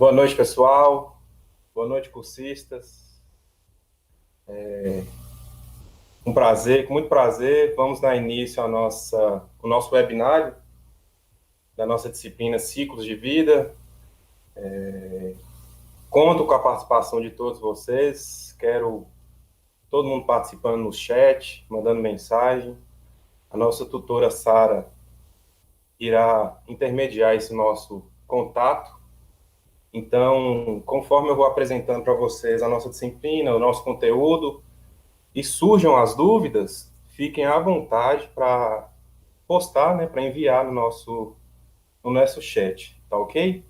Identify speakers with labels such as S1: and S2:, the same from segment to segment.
S1: Boa noite, pessoal. Boa noite, cursistas. Um prazer, com muito prazer, vamos dar início ao nosso webinário da nossa disciplina Ciclos de Vida. Conto com a participação de todos vocês. Quero todo mundo participando no chat, mandando mensagem. A nossa tutora Sara irá intermediar esse nosso contato. Então, conforme eu vou apresentando para vocês a nossa disciplina, o nosso conteúdo, e surjam as dúvidas, fiquem à vontade para postar, né, para enviar no nosso chat, tá ok?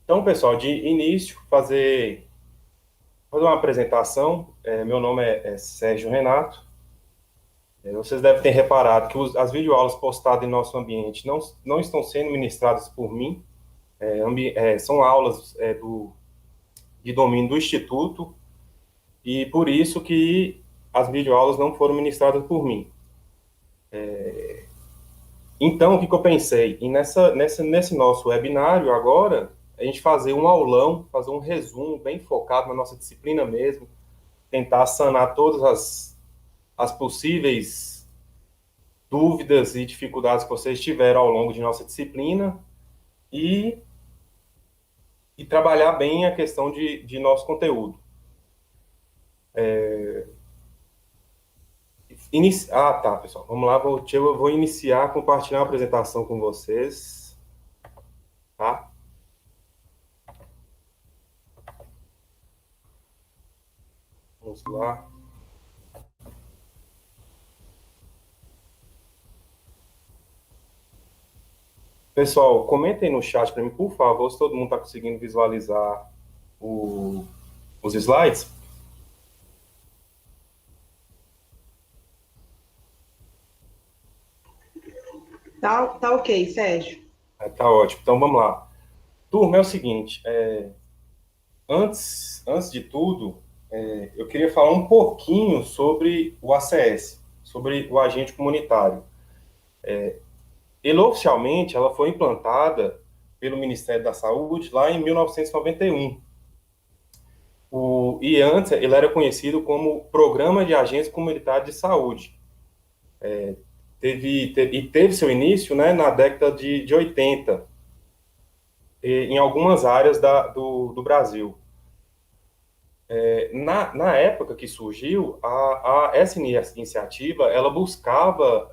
S1: Então, pessoal, de início, fazer uma apresentação. Meu nome é Sérgio Renato. Vocês devem ter reparado que as videoaulas postadas em nosso ambiente não estão sendo ministradas por mim. São aulas de domínio do Instituto, e por isso que as videoaulas não foram ministradas por mim. Então, o que eu pensei? Nesse nosso webinário agora, a gente fazer um aulão, fazer um resumo bem focado na nossa disciplina mesmo, tentar sanar todas as possíveis dúvidas e dificuldades que vocês tiveram ao longo de nossa disciplina e, e trabalhar bem a questão de nosso conteúdo. Tá, pessoal. Vamos lá, eu vou iniciar compartilhar a apresentação com vocês, tá? Vamos lá. Pessoal, comentem no chat para mim, por favor, se todo mundo está conseguindo visualizar os slides.
S2: Tá ok, Sérgio.
S1: Tá ótimo. Então, vamos lá. Turma, é o seguinte, antes de tudo, eu queria falar um pouquinho sobre o ACS, sobre o agente comunitário. Ele, oficialmente, ela foi implantada pelo Ministério da Saúde lá em 1991. E antes, ele era conhecido como Programa de Agentes Comunitários de Saúde. Teve seu início, né, na década de 80, em algumas áreas do Brasil. Na época que surgiu, essa iniciativa, ela buscava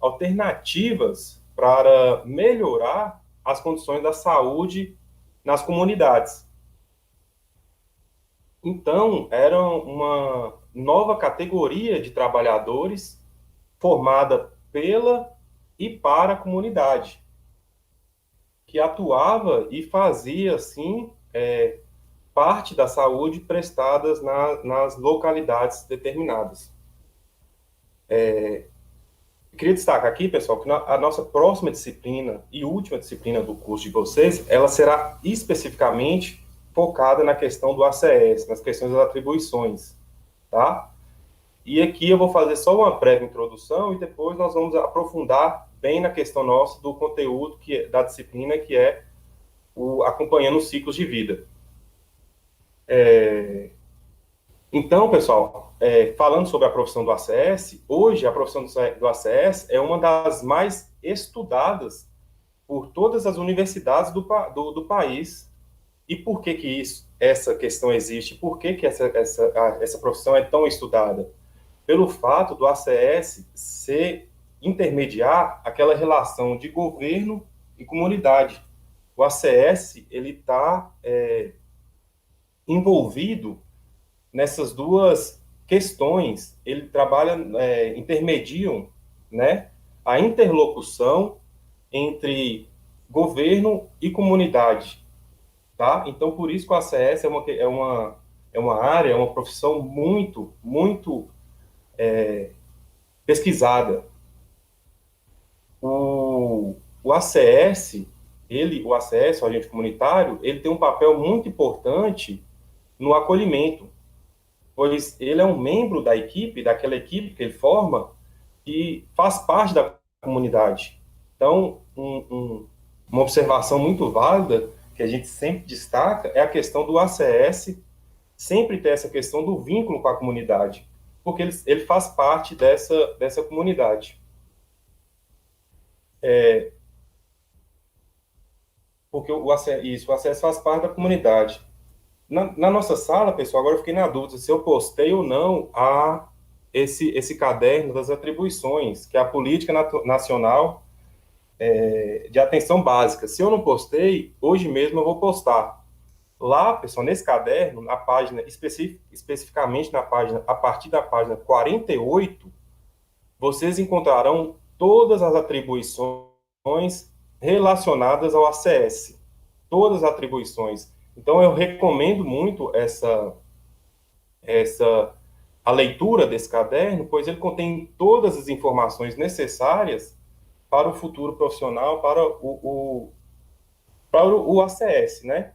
S1: alternativas para melhorar as condições da saúde nas comunidades. Então, era uma nova categoria de trabalhadores formada pela e para a comunidade, que atuava e fazia, assim, parte da saúde prestadas nas localidades determinadas. Eu queria destacar aqui, pessoal, que a nossa próxima disciplina e última disciplina do curso de vocês, ela será especificamente focada na questão do ACS, nas questões das atribuições, tá? E aqui eu vou fazer só uma breve introdução e depois nós vamos aprofundar bem na questão nossa do conteúdo da disciplina, que é acompanhando os ciclos de vida. Então, pessoal, falando sobre a profissão do ACS, hoje a profissão do ACS é uma das mais estudadas por todas as universidades do país. E por que essa questão existe? Por que essa profissão é tão estudada? Pelo fato do ACS intermediar aquela relação de governo e comunidade. O ACS ele está envolvido nessas duas questões. Ele trabalha, intermediam, né, a interlocução entre governo e comunidade, tá? Então, por isso que o ACS é uma área, é uma profissão muito, muito pesquisada. O ACS, o ACS, o agente comunitário, ele tem um papel muito importante no acolhimento, pois ele é um membro daquela equipe que ele forma, que faz parte da comunidade. Então, uma observação muito válida que a gente sempre destaca é a questão do ACS sempre ter essa questão do vínculo com a comunidade, porque ele faz parte dessa comunidade. Porque o ACS faz parte da comunidade. Na nossa sala, pessoal, agora eu fiquei na dúvida se eu postei ou não esse caderno das atribuições, que é a Política Nacional de Atenção Básica. Se eu não postei, hoje mesmo eu vou postar. Lá, pessoal, nesse caderno, na página, especificamente na página, a partir da página 48, vocês encontrarão todas as atribuições relacionadas ao ACS. Todas as atribuições. Então, eu recomendo muito a leitura desse caderno, pois ele contém todas as informações necessárias para o futuro profissional, para o ACS, né?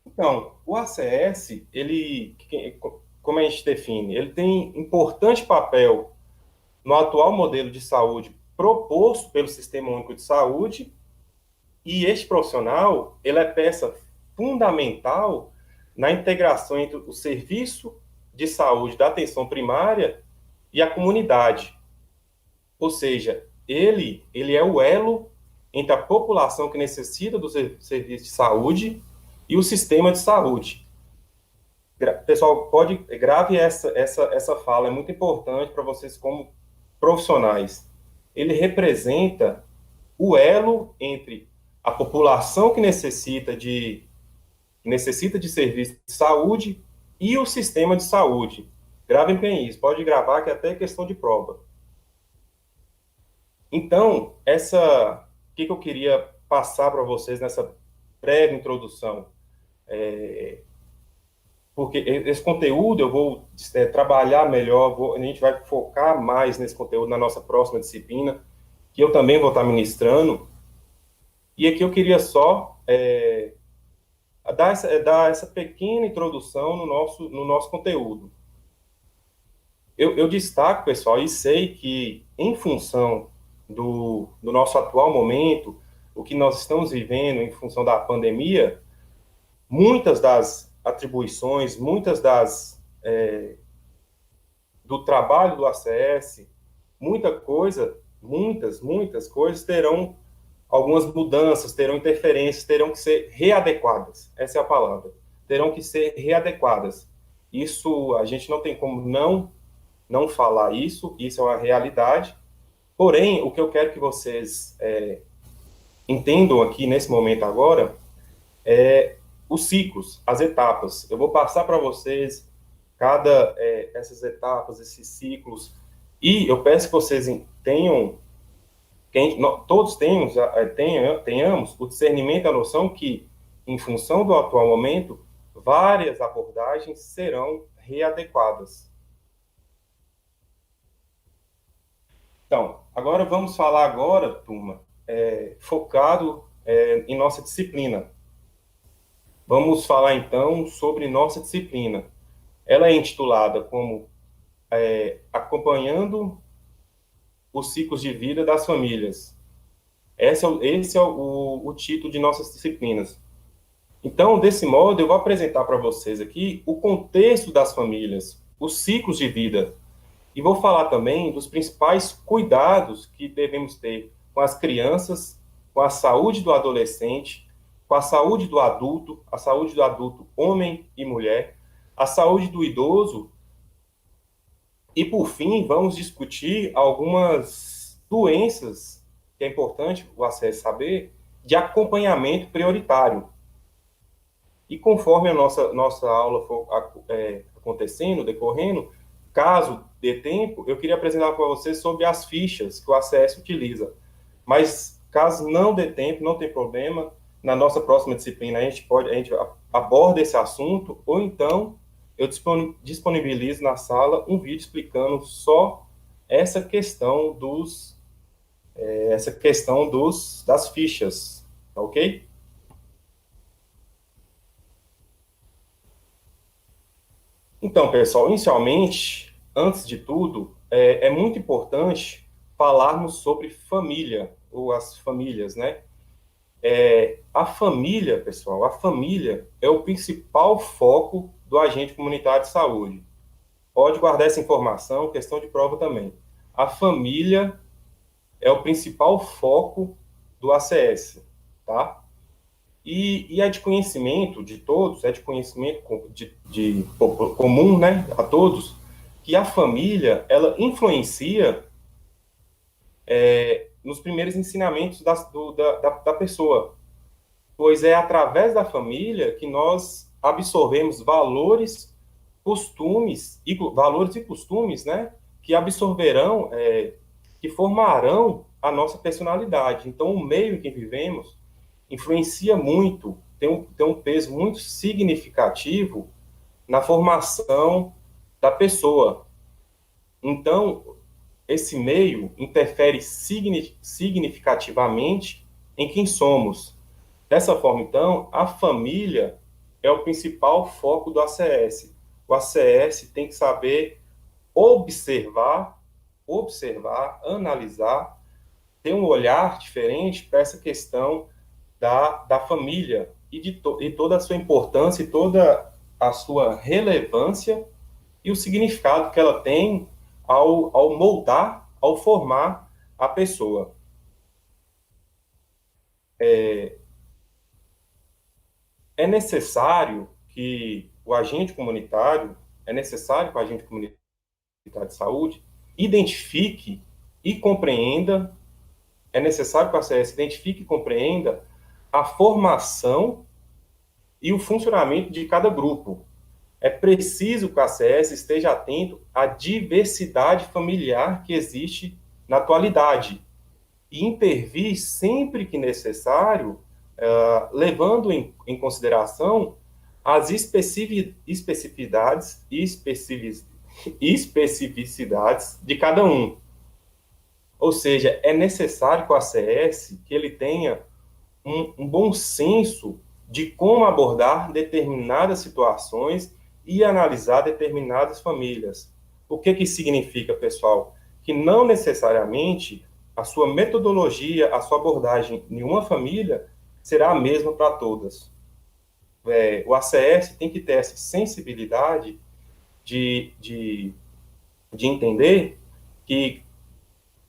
S1: Então, o ACS, como a gente define, ele tem importante papel no atual modelo de saúde proposto pelo Sistema Único de Saúde, e este profissional, ele é peça fundamental na integração entre o serviço de saúde da atenção primária e a comunidade. Ou seja, ele é o elo entre a população que necessita do serviço de saúde e o sistema de saúde. Pessoal, grave essa fala, é muito importante para vocês como profissionais. Ele representa o elo entre a população que necessita de serviço de saúde e o sistema de saúde. Gravem bem isso, pode gravar que é até questão de prova. Então, o que eu queria passar para vocês nessa breve introdução? Porque esse conteúdo eu vou trabalhar melhor, a gente vai focar mais nesse conteúdo na nossa próxima disciplina, que eu também vou estar ministrando. E aqui eu queria só dar essa pequena introdução no nosso conteúdo. Eu destaco, pessoal, e sei que, em função do nosso atual momento, o que nós estamos vivendo em função da pandemia, muitas das atribuições, do trabalho do ACS, muitas coisas terão algumas mudanças, terão interferências, terão que ser readequadas. Essa é a palavra. Terão que ser readequadas. Isso, a gente não tem como não falar isso é uma realidade. Porém, o que eu quero que vocês entendam aqui nesse momento agora é os ciclos, as etapas. Eu vou passar para vocês essas etapas, esses ciclos, e eu peço que vocês todos tenhamos o discernimento e a noção que, em função do atual momento, várias abordagens serão readequadas. Então, agora vamos falar turma, focado em nossa disciplina. Vamos falar, então, sobre nossa disciplina. Ela é intitulada como Acompanhando os Ciclos de Vida das Famílias. Esse é o título de nossas disciplinas. Então, desse modo, eu vou apresentar para vocês aqui o contexto das famílias, os ciclos de vida. E vou falar também dos principais cuidados que devemos ter com as crianças, com a saúde do adolescente, com a saúde do adulto homem e mulher, a saúde do idoso. E, por fim, vamos discutir algumas doenças, que é importante o ACS saber, de acompanhamento prioritário. E conforme a nossa aula for decorrendo, caso dê tempo, eu queria apresentar para vocês sobre as fichas que o ACS utiliza. Mas, caso não dê tempo, não tem problema, na nossa próxima disciplina a gente aborda esse assunto, ou então eu disponibilizo na sala um vídeo explicando só essa questão das fichas, tá ok? Então, pessoal, inicialmente, antes de tudo, é muito importante falarmos sobre família, ou as famílias, né? A família, pessoal, a família é o principal foco do agente comunitário de saúde. Pode guardar essa informação, questão de prova também. A família é o principal foco do ACS, tá? E é de conhecimento de todos, é de conhecimento comum, né, a todos, que a família, ela influencia nos primeiros ensinamentos da pessoa, pois é através da família que nós absorvemos valores e costumes, né, que absorverão, que formarão a nossa personalidade. Então, o meio em que vivemos influencia muito, tem um peso muito significativo na formação da pessoa. Então, esse meio interfere significativamente em quem somos. Dessa forma, então, a família é o principal foco do ACS. O ACS tem que saber observar, analisar, ter um olhar diferente para essa questão da família e toda a sua importância e toda a sua relevância e o significado que ela tem ao moldar, ao formar a pessoa. É necessário que o agente comunitário, é necessário que o agente comunitário de saúde identifique e compreenda, é necessário que o ACS identifique e compreenda a formação e o funcionamento de cada grupo. É preciso que o ACS esteja atento à diversidade familiar que existe na atualidade e intervir sempre que necessário, levando em consideração as especificidades e especificidades de cada um. Ou seja, é necessário que o ACS que ele tenha um bom senso de como abordar determinadas situações e analisar determinadas famílias. O que que significa, pessoal? Que não necessariamente a sua metodologia, a sua abordagem em uma família será a mesma para todas. O ACS tem que ter essa sensibilidade de entender que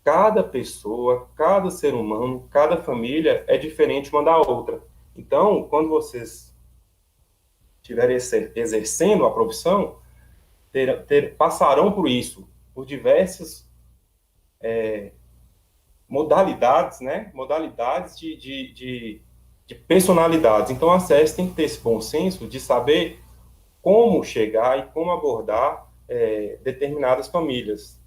S1: cada pessoa, cada ser humano, cada família é diferente uma da outra. Então, quando vocês estiverem exercendo a profissão, passarão por isso, por diversas modalidades, né? Modalidades de personalidades. Então, a CS tem que ter esse bom senso de saber como chegar e como abordar determinadas famílias.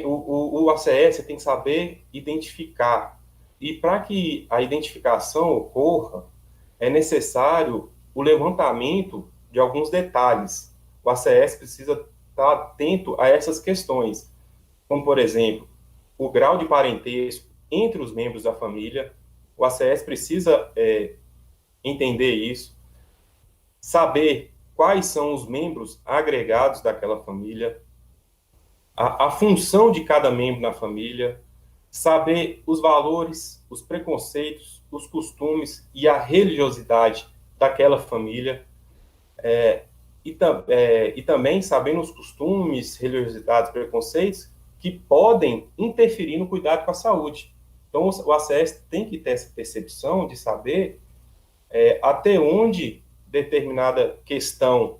S1: O ACS tem que saber identificar. E para que a identificação ocorra, é necessário o levantamento de alguns detalhes. O ACS precisa estar atento a essas questões, como, por exemplo, o grau de parentesco entre os membros da família. O ACS precisa entender isso, saber quais são os membros agregados daquela família, a função de cada membro na família, saber os valores, os preconceitos, os costumes e a religiosidade daquela família, e também sabendo os costumes, religiosidades, preconceitos que podem interferir no cuidado com a saúde. Então, o ACS tem que ter essa percepção de saber até onde determinada questão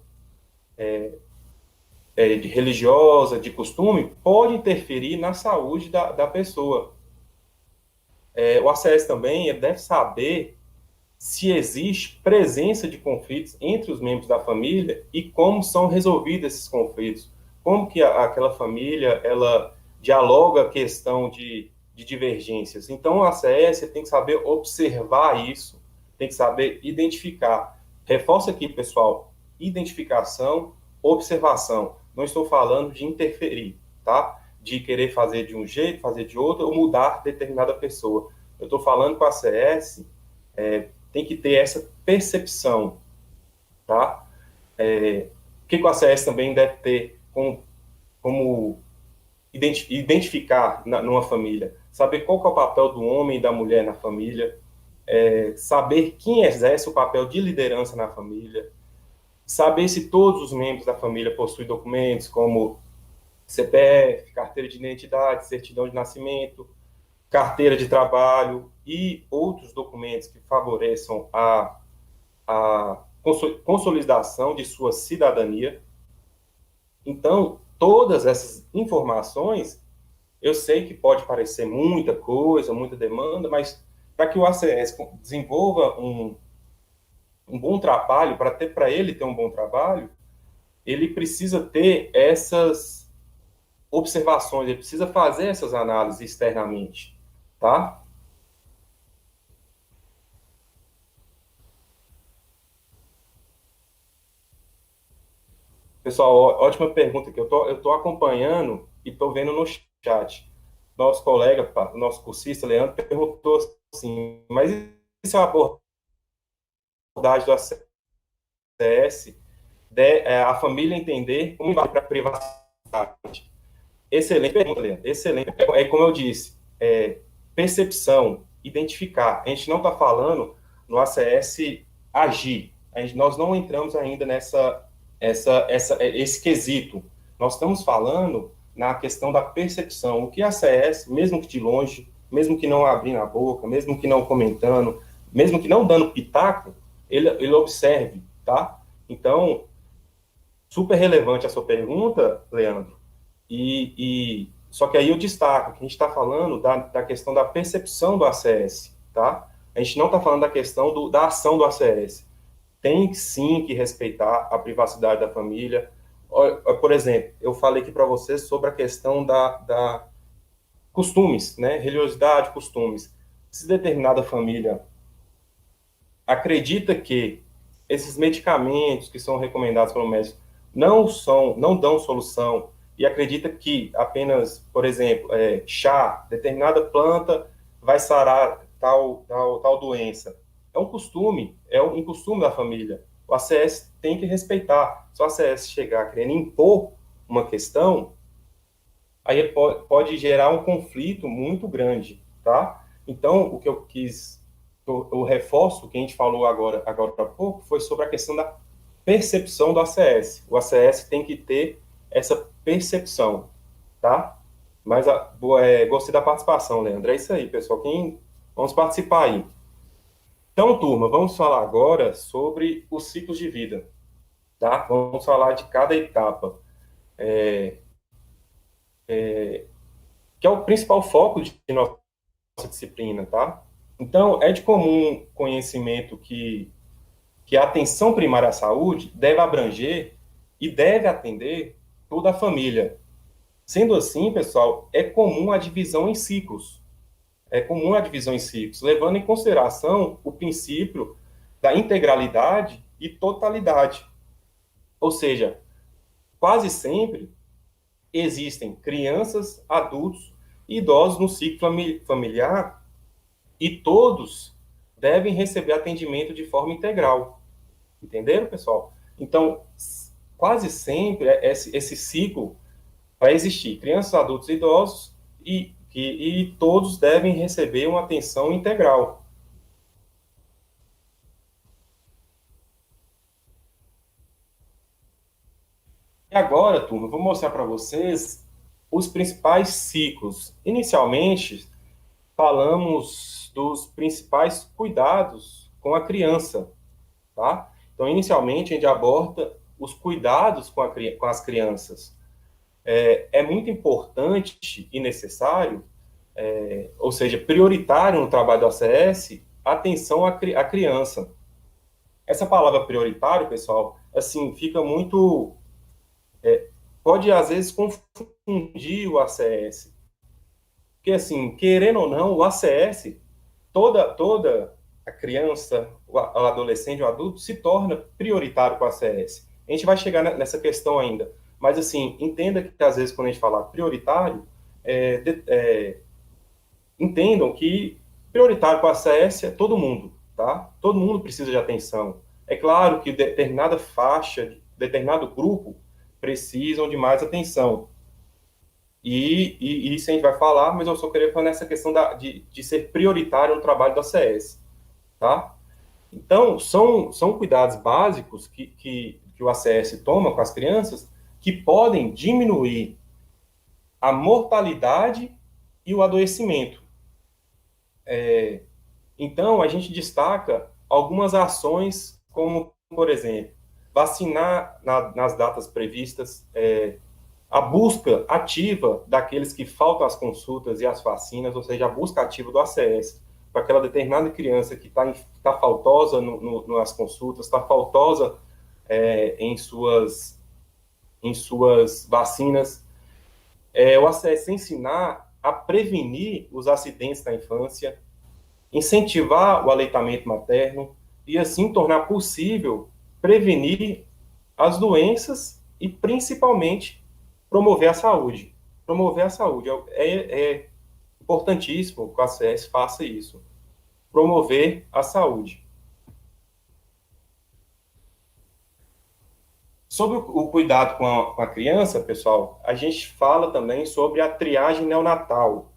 S1: de religiosa, de costume, pode interferir na saúde da pessoa. O ACS também deve saber se existe presença de conflitos entre os membros da família e como são resolvidos esses conflitos. Como que aquela família ela dialoga a questão de divergências. Então, o ACS tem que saber observar isso, tem que saber identificar. Reforço aqui, pessoal, identificação, observação. Não estou falando de interferir, tá? De querer fazer de um jeito, fazer de outro, ou mudar determinada pessoa. Eu estou falando que o ACS tem que ter essa percepção, tá? O que o ACS também deve ter como identificar numa família, saber qual que é o papel do homem e da mulher na família, saber quem exerce o papel de liderança na família, saber se todos os membros da família possuem documentos como CPF, carteira de identidade, certidão de nascimento, carteira de trabalho e outros documentos que favoreçam a consolidação de sua cidadania. Então, todas essas informações, eu sei que pode parecer muita coisa, muita demanda, mas para que o ACS desenvolva um bom trabalho, para ele ter um bom trabalho, ele precisa ter essas observações, ele precisa fazer essas análises externamente, tá? Pessoal, ótima pergunta que eu tô acompanhando e estou vendo no chat. Nosso colega, nosso cursista, Leandro, perguntou assim, mas isso é uma abordagem do ACS, a família entender como vai para a privacidade. Excelente pergunta, Leandro. Excelente. É como eu disse, percepção, identificar. A gente não está falando no ACS agir. Nós não entramos ainda esse quesito. Nós estamos falando na questão da percepção. O que a ACS, mesmo que de longe, mesmo que não abrindo a boca, mesmo que não comentando, mesmo que não dando pitaco, ele observe, tá? Então, super relevante a sua pergunta, Leandro. Só que aí eu destaco que a gente está falando da questão da percepção do ACS, tá? A gente não está falando da questão da ação do ACS. Tem sim que respeitar a privacidade da família. Por exemplo, eu falei aqui para vocês sobre a questão da costumes, né? Religiosidade, costumes. Se determinada família acredita que esses medicamentos que são recomendados pelo médico não dão solução e acredita que apenas, por exemplo, chá, determinada planta vai sarar tal doença. É um costume da família. O ACS tem que respeitar. Se o ACS chegar querendo impor uma questão, aí ele pode gerar um conflito muito grande, tá? Então, o que eu quis, o reforço que a gente falou agora há pouco, foi sobre a questão da percepção do ACS. O ACS tem que ter essa percepção, tá? Mas gostei da participação, Leandro. É isso aí, pessoal. Vamos participar aí. Então, turma, vamos falar agora sobre os ciclos de vida, tá? Vamos falar de cada etapa, que é o principal foco de nossa disciplina, tá? Então, é de comum conhecimento que a atenção primária à saúde deve abranger e deve atender toda a família. Sendo assim, pessoal, é comum a divisão em ciclos. É comum a divisão em ciclos, levando em consideração o princípio da integralidade e totalidade. Ou seja, quase sempre existem crianças, adultos e idosos no ciclo familiar e todos devem receber atendimento de forma integral. Entenderam, pessoal? Então, quase sempre esse ciclo vai existir. Crianças, adultos e idosos e todos devem receber uma atenção integral. E agora, turma, eu vou mostrar para vocês os principais ciclos. Inicialmente, falamos dos principais cuidados com a criança, tá? Então, inicialmente, a gente aborda os cuidados com as crianças. É muito importante e necessário, ou seja, prioritário no trabalho do ACS, a atenção à criança. Essa palavra prioritário, pessoal, assim, fica muito... pode, às vezes, confundir o ACS. Porque, assim, querendo ou não, o ACS, toda a criança, o adolescente, o adulto, se torna prioritário com o ACS. A gente vai chegar nessa questão ainda. Mas, assim, entenda que, às vezes, quando a gente fala prioritário, entendam que prioritário com o ACS é todo mundo, tá? Todo mundo precisa de atenção. É claro que determinada faixa, determinado grupo, precisam de mais atenção. e isso a gente vai falar, mas eu só queria falar nessa questão de ser prioritário no trabalho da ACS, tá? Então, são cuidados básicos que o ACS toma com as crianças que podem diminuir a mortalidade e o adoecimento. Então, a gente destaca algumas ações, como, por exemplo, vacinar nas datas previstas, a busca ativa daqueles que faltam às consultas e às vacinas, ou seja, a busca ativa do ACS para aquela determinada criança que tá faltosa nas consultas, está faltosa em suas vacinas. O ACS ensinar a prevenir os acidentes na infância, incentivar o aleitamento materno e, assim, tornar possível prevenir as doenças e, principalmente, promover a saúde. Promover a saúde. É importantíssimo que a ACS faça isso. Promover a saúde. Sobre o cuidado com a criança, pessoal, a gente fala também sobre a triagem neonatal.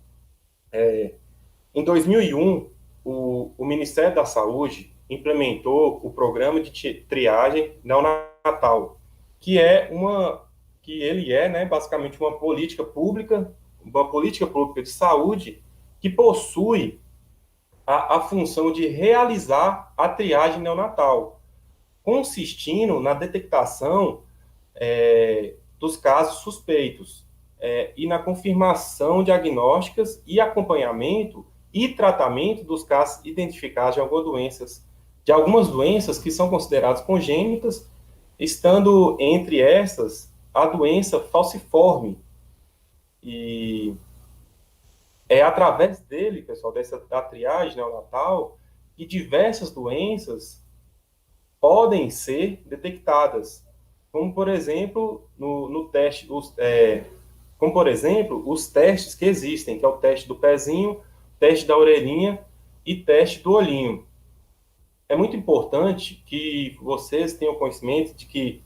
S1: Em 2001, o Ministério da Saúde implementou o programa de triagem neonatal, que ele é, né, basicamente uma política pública de saúde que possui a função de realizar a triagem neonatal, consistindo na detectação dos casos suspeitos e na confirmação diagnósticas e acompanhamento e tratamento dos casos identificados de algumas doenças que são consideradas congênitas, estando entre essas a doença falciforme. E é através dele, pessoal, da triagem neonatal, que diversas doenças podem ser detectadas, como, por exemplo, no teste, como, por exemplo, os testes que existem, que é o teste do pezinho, teste da orelhinha e teste do olhinho. É muito importante que vocês tenham conhecimento de que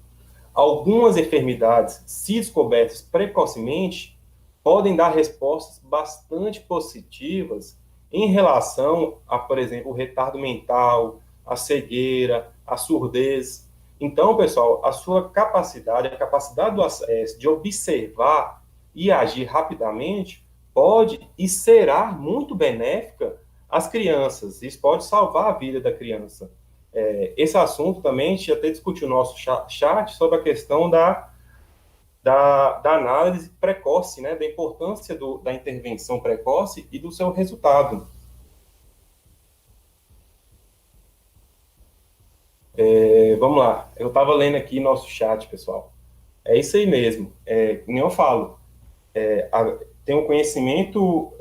S1: algumas enfermidades, se descobertas precocemente, podem dar respostas bastante positivas em relação a, por exemplo, o retardo mental, a cegueira, a surdez. Então, pessoal, a capacidade do acesso de observar e agir rapidamente pode e será muito benéfica às crianças. Isso pode salvar a vida da criança. Esse assunto também, a gente até discutiu no nosso chat sobre a questão da análise precoce, né, da importância da intervenção precoce e do seu resultado. Vamos lá, eu estava lendo aqui nosso chat, pessoal. É isso aí mesmo, nem eu falo. Tem o conhecimento,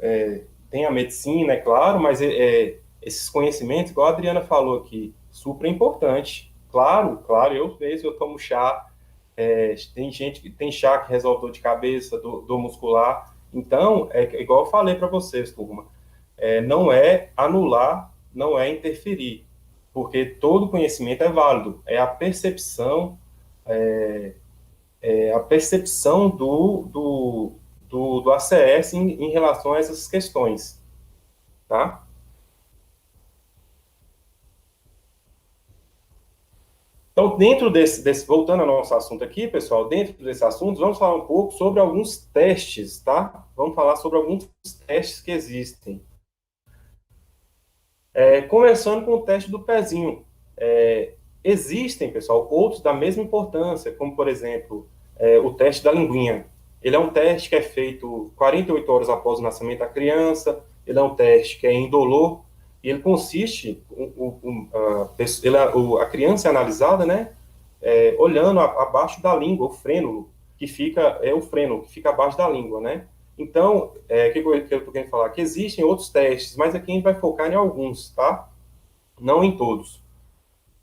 S1: tem a medicina, é claro, mas esses conhecimentos, igual a Adriana falou aqui, super importante. Claro, claro, eu mesmo eu tomo chá, tem gente que tem chá que resolve dor de cabeça, dor muscular. Então, igual eu falei para vocês, turma, não é anular, não é interferir, porque todo conhecimento é válido. É a percepção do ACS em relação a essas questões, tá? Então, dentro voltando ao nosso assunto aqui, pessoal, dentro desse assunto, vamos falar um pouco sobre alguns testes, tá? Vamos falar sobre alguns testes que existem. Começando com o teste do pezinho. Existem, pessoal, outros da mesma importância, como, por exemplo, o teste da linguinha. Ele é um teste que é feito 48 horas após o nascimento da criança, ele é um teste que é indolor, e ele consiste, a criança é analisada, né, olhando abaixo da língua, o frênulo, que fica abaixo da língua, né? Então, o que eu estou querendo falar? Que existem outros testes, mas aqui a gente vai focar em alguns, tá? Não em todos.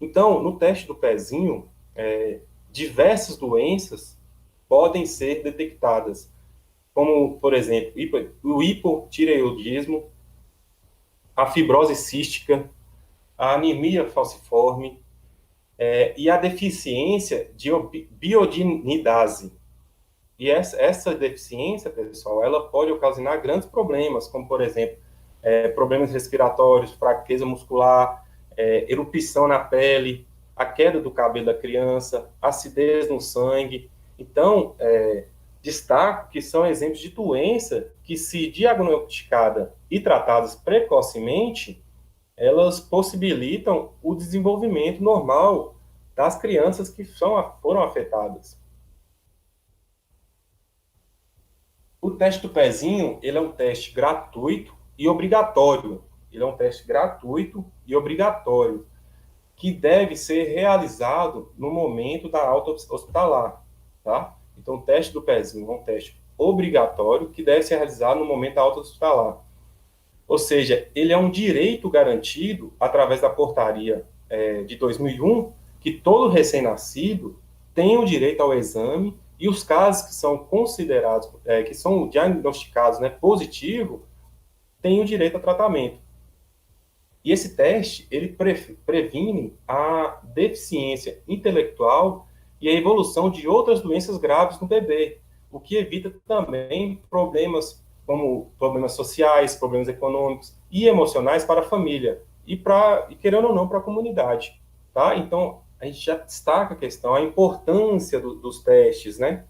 S1: Então, no teste do pezinho, diversas doenças podem ser detectadas, como, por exemplo, o hipotireoidismo, a fibrose cística, a anemia falciforme, e a deficiência de biodinidase. E essa deficiência, pessoal, ela pode ocasionar grandes problemas, como, por exemplo, problemas respiratórios, fraqueza muscular, erupção na pele, a queda do cabelo da criança, acidez no sangue. Então, destaco que são exemplos de doença que, se diagnosticada e tratadas precocemente, elas possibilitam o desenvolvimento normal das crianças que foram afetadas. O teste do pezinho, ele é um teste gratuito e obrigatório. Ele é um teste gratuito e obrigatório, que deve ser realizado no momento da alta hospitalar, tá? Então, o teste do pezinho é um teste obrigatório que deve ser realizado no momento da alta hospitalar. Ou seja, ele é um direito garantido através da portaria de 2001, que todo recém-nascido tem o direito ao exame, e os casos que são considerados, que são diagnosticados, né, positivo, têm o direito a tratamento. E esse teste, ele previne a deficiência intelectual e a evolução de outras doenças graves no bebê, o que evita também problemas como problemas sociais, problemas econômicos e emocionais para a família e querendo ou não, para a comunidade, tá? Então, a gente já destaca a questão, a importância dos testes, né?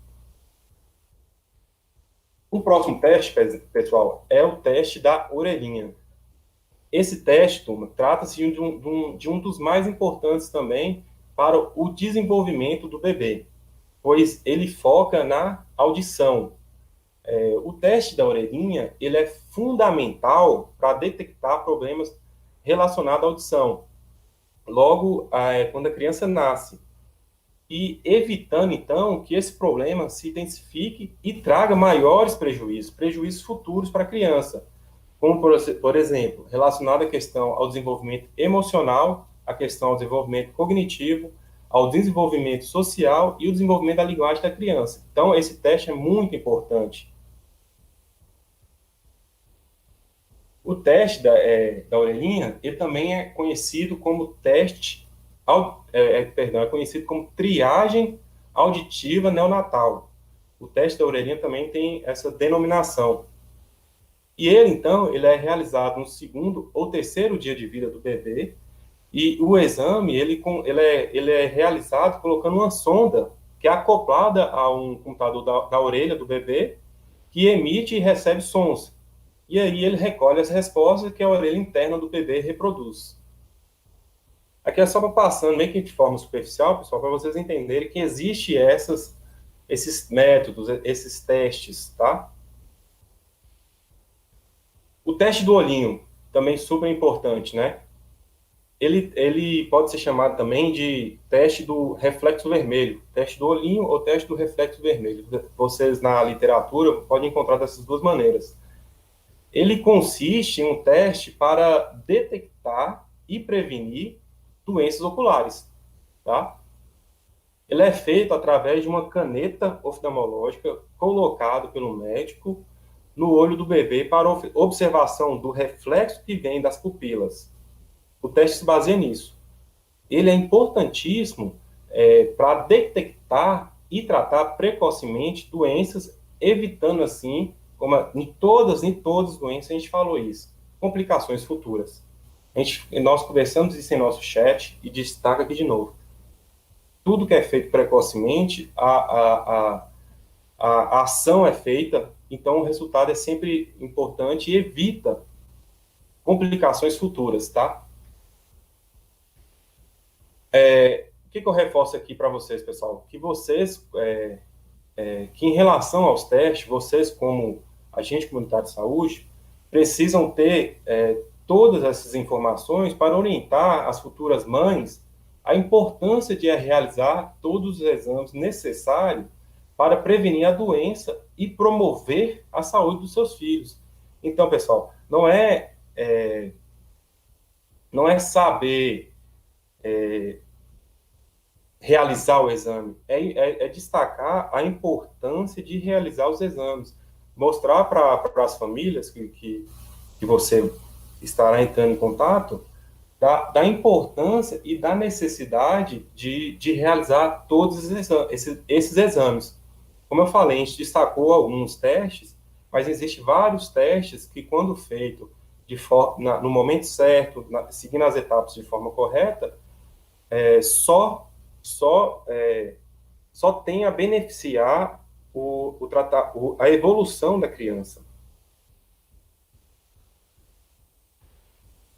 S1: O próximo teste, pessoal, é o teste da orelhinha. Esse teste, turma, trata-se de um dos mais importantes também para o desenvolvimento do bebê, pois ele foca na audição. O teste da orelhinha, ele é fundamental para detectar problemas relacionados à audição, logo quando a criança nasce, e evitando, então, que esse problema se intensifique e traga maiores prejuízos futuros para a criança, como, por exemplo, relacionado à questão ao desenvolvimento emocional, à questão ao desenvolvimento cognitivo, ao desenvolvimento social e o desenvolvimento da linguagem da criança. Então, esse teste é muito importante. O teste da orelhinha, ele também é conhecido como é conhecido como triagem auditiva neonatal. O teste da orelhinha também tem essa denominação. E ele, então, ele é realizado no segundo ou terceiro dia de vida do bebê, e o exame, ele é realizado colocando uma sonda que é acoplada a um computador da orelha do bebê, que emite e recebe sons. E aí ele recolhe as respostas que a orelha interna do bebê reproduz. Aqui é só para passando, meio que de forma superficial, pessoal, para vocês entenderem que existe esses métodos, esses testes, tá? O teste do olhinho, também super importante, né? Ele pode ser chamado também de teste do reflexo vermelho, teste do olhinho ou teste do reflexo vermelho. Vocês, na literatura, podem encontrar dessas duas maneiras. Ele consiste em um teste para detectar e prevenir doenças oculares, tá? Ele é feito através de uma caneta oftalmológica colocada pelo médico no olho do bebê para observação do reflexo que vem das pupilas. O teste se baseia nisso. Ele é importantíssimo para detectar e tratar precocemente doenças, evitando assim, como em todas as doenças a gente falou isso, complicações futuras. Nós conversamos isso em nosso chat e destaca aqui de novo. Tudo que é feito precocemente, a ação é feita, então o resultado é sempre importante e evita complicações futuras, tá? O que eu reforço aqui para vocês, pessoal? Que vocês, que em relação aos testes, vocês como agente comunitário de saúde, precisam ter todas essas informações para orientar as futuras mães a importância de realizar todos os exames necessários para prevenir a doença e promover a saúde dos seus filhos. Então, pessoal, não é saber realizar o exame, é destacar a importância de realizar os exames, mostrar para as famílias que você estará entrando em contato da importância e da necessidade de realizar todos esses exames. Como eu falei, a gente destacou alguns testes, mas existem vários testes que, quando feito no momento certo, seguindo as etapas de forma correta, é, só, só, é, só tem a beneficiar a evolução da criança.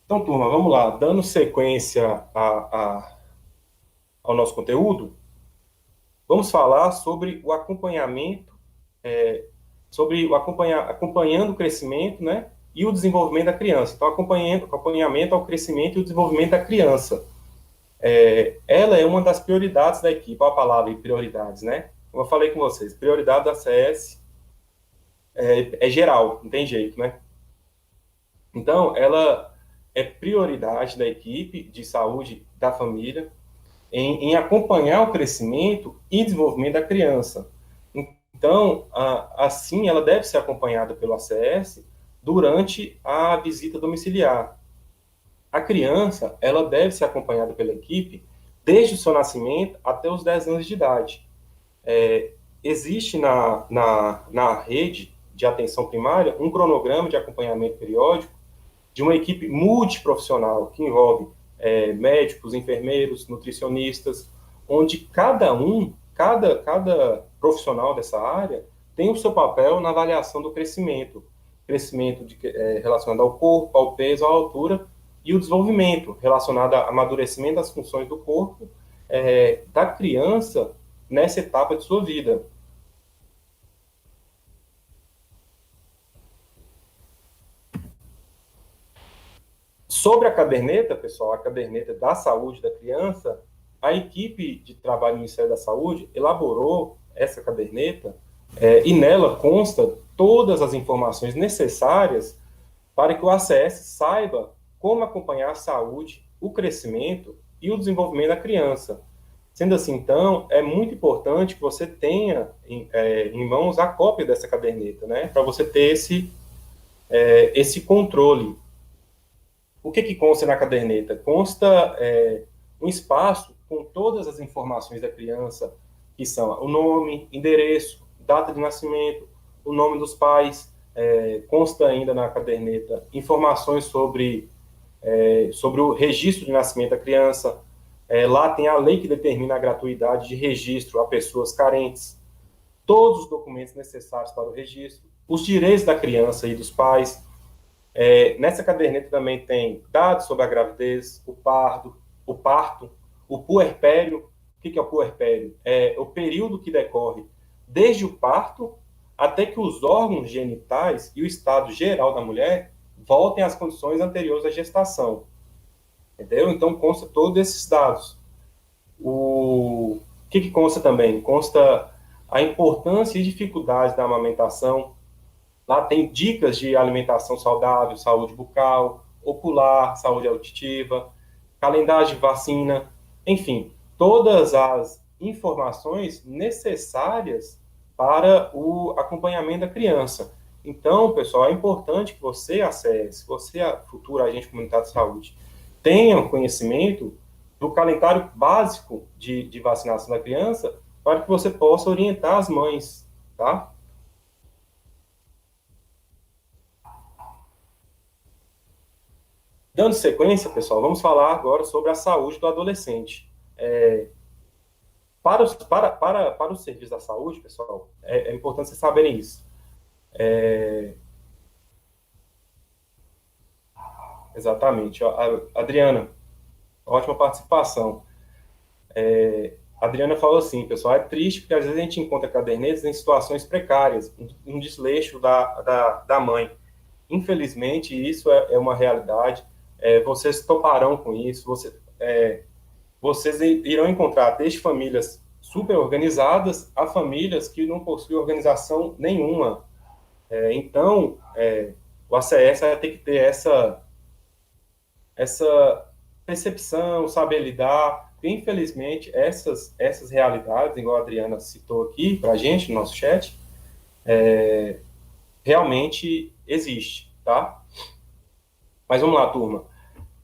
S1: Então, turma, vamos lá. Dando sequência ao nosso conteúdo, vamos falar sobre o acompanhamento, é, acompanhando o crescimento, né, e o desenvolvimento da criança. Então, acompanhamento ao crescimento e o desenvolvimento da criança. Ela é uma das prioridades da equipe. Olha a palavra prioridades, né? Como eu falei com vocês, prioridade da CS é geral, não tem jeito, né? Então, ela é prioridade da equipe de saúde da família em acompanhar o crescimento e desenvolvimento da criança. Então, assim, ela deve ser acompanhada pelo ACS durante a visita domiciliar. A criança, ela deve ser acompanhada pela equipe desde o seu nascimento até os 10 anos de idade. Existe na rede de atenção primária um cronograma de acompanhamento periódico de uma equipe multiprofissional que envolve médicos, enfermeiros, nutricionistas, onde cada profissional dessa área tem o seu papel na avaliação do crescimento, relacionado ao corpo, ao peso, à altura, e o desenvolvimento relacionado ao amadurecimento das funções do corpo da criança nessa etapa de sua vida. Sobre a caderneta, pessoal, a caderneta da saúde da criança, a equipe de trabalho do Ministério da Saúde elaborou essa caderneta e nela consta todas as informações necessárias para que o ACS saiba como acompanhar a saúde, o crescimento e o desenvolvimento da criança. Sendo assim, então, é muito importante que você tenha em mãos a cópia dessa caderneta, né, para você ter esse controle. O que consta na caderneta? Consta um espaço com todas as informações da criança, que são o nome, endereço, data de nascimento, o nome dos pais. Consta ainda na caderneta informações sobre o registro de nascimento da criança. Lá tem a lei que determina a gratuidade de registro a pessoas carentes, todos os documentos necessários para o registro, os direitos da criança e dos pais. Nessa caderneta também tem dados sobre a gravidez, o parto, o puerpério. O que é o puerpério? É o período que decorre desde o parto até que os órgãos genitais e o estado geral da mulher voltem às condições anteriores à gestação. Entendeu? Então, consta todos esses dados. O que consta também? Consta a importância e dificuldades da amamentação. Lá tem dicas de alimentação saudável, saúde bucal, ocular, saúde auditiva, calendário de vacina, enfim, todas as informações necessárias para o acompanhamento da criança. Então, pessoal, é importante que você acesse, você, a futura agente comunitário de saúde, tenha conhecimento do calendário básico de vacinação da criança para que você possa orientar as mães, tá? Dando sequência, pessoal, vamos falar agora sobre a saúde do adolescente. Para os serviços da saúde, pessoal, é importante vocês saberem isso. Exatamente. Adriana, ótima participação. A Adriana falou assim, pessoal, é triste porque às vezes a gente encontra cadernetas em situações precárias, um desleixo da mãe. Infelizmente, isso é uma realidade. Vocês toparão com isso, vocês irão encontrar desde famílias super organizadas a famílias que não possuem organização nenhuma. Então, o ACS vai ter que ter essa percepção, saber lidar. Infelizmente, essas realidades, igual a Adriana citou aqui para a gente no nosso chat, realmente existe, tá? Mas vamos lá, turma.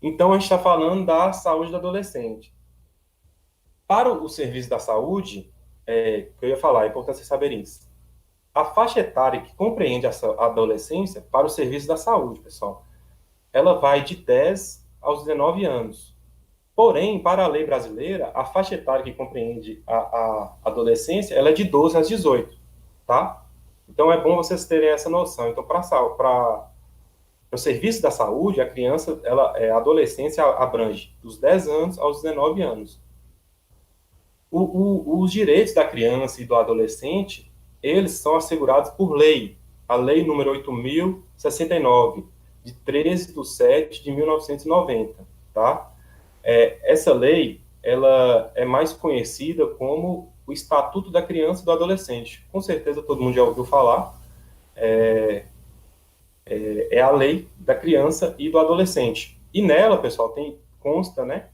S1: Então, a gente está falando da saúde do adolescente. Para o serviço da saúde, que eu ia falar, é importante vocês saberem isso. A faixa etária que compreende essa adolescência para o serviço da saúde, pessoal, ela vai de 10 aos 19 anos. Porém, para a lei brasileira, a faixa etária que compreende a adolescência, ela é de 12 às 18, tá? Então, é bom vocês terem essa noção. Então, para o serviço da saúde, a criança, a adolescência abrange dos 10 anos aos 19 anos. Os direitos da criança e do adolescente, eles são assegurados por lei. A lei número 8.069, de 13 de 7 de 1990, tá? Essa lei, ela é mais conhecida como o Estatuto da Criança e do Adolescente. Com certeza todo mundo já ouviu falar. É a lei da criança e do adolescente. E nela, pessoal, consta, né,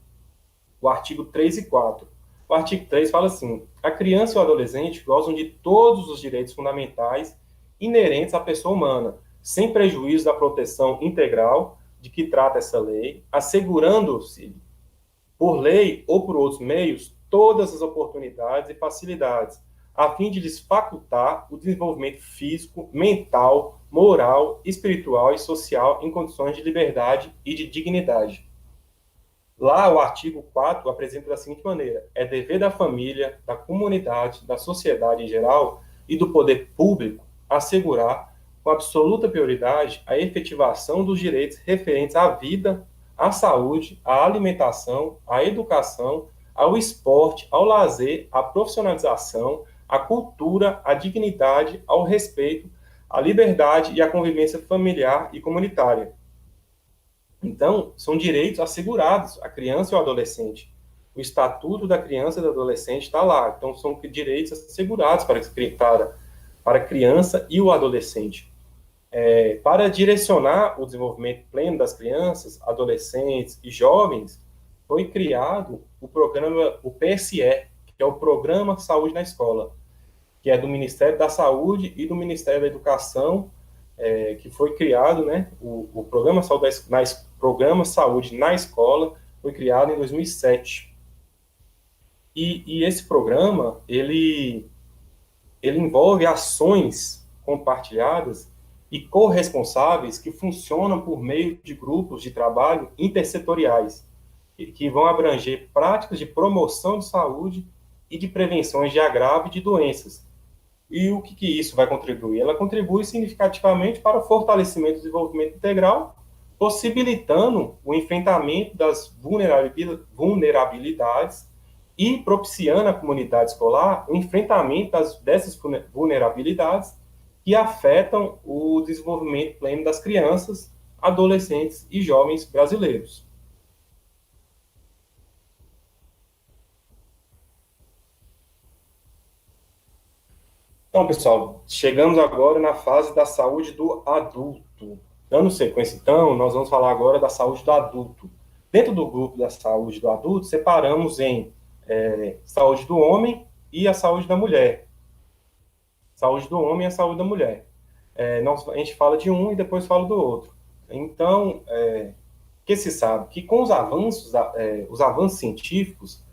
S1: o artigo 3 e 4. O artigo 3 fala assim: a criança e o adolescente gozam de todos os direitos fundamentais inerentes à pessoa humana, sem prejuízo da proteção integral de que trata essa lei, assegurando-se, por lei ou por outros meios, todas as oportunidades e facilidades, a fim de lhes facultar o desenvolvimento físico, mental, moral, espiritual e social em condições de liberdade e de dignidade. Lá, o artigo 4 apresenta da seguinte maneira: é dever da família, da comunidade, da sociedade em geral e do poder público assegurar, com absoluta prioridade, a efetivação dos direitos referentes à vida, à saúde, à alimentação, à educação, ao esporte, ao lazer, à profissionalização, à cultura, à dignidade, ao respeito, à liberdade e à convivência familiar e comunitária. Então, são direitos assegurados à criança e ao adolescente. O Estatuto da Criança e do Adolescente está lá. Então, são direitos assegurados para a criança e o adolescente. Para direcionar o desenvolvimento pleno das crianças, adolescentes e jovens, foi criado o programa, o PSE, que é o Programa Saúde na Escola, que é do Ministério da Saúde e do Ministério da Educação, que foi criado, né, o Programa Saúde na Escola foi criado em 2007. E esse programa, ele envolve ações compartilhadas e corresponsáveis que funcionam por meio de grupos de trabalho intersetoriais, que vão abranger práticas de promoção de saúde e de prevenções de agravo e de doenças. E o que isso vai contribuir? Ela contribui significativamente para o fortalecimento do desenvolvimento integral, possibilitando o enfrentamento das vulnerabilidades e propiciando à comunidade escolar o enfrentamento dessas vulnerabilidades que afetam o desenvolvimento pleno das crianças, adolescentes e jovens brasileiros. Então, pessoal, chegamos agora na fase da saúde do adulto. Dando sequência, então, nós vamos falar agora da saúde do adulto. Dentro do grupo da saúde do adulto, separamos em saúde do homem e a saúde da mulher. Saúde do homem e a saúde da mulher. A gente fala de um e depois fala do outro. Então, que se sabe que com os avanços científicos,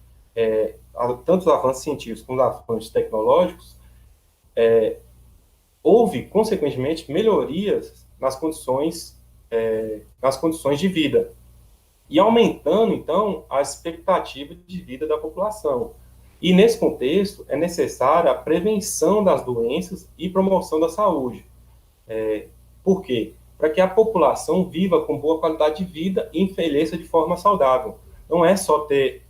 S1: tanto os avanços científicos como os avanços tecnológicos, houve, consequentemente, melhorias nas condições de vida, e aumentando, então, a expectativa de vida da população. E, nesse contexto, é necessária a prevenção das doenças e promoção da saúde. Por quê? Para que a população viva com boa qualidade de vida e envelheça de forma saudável. Não é só ter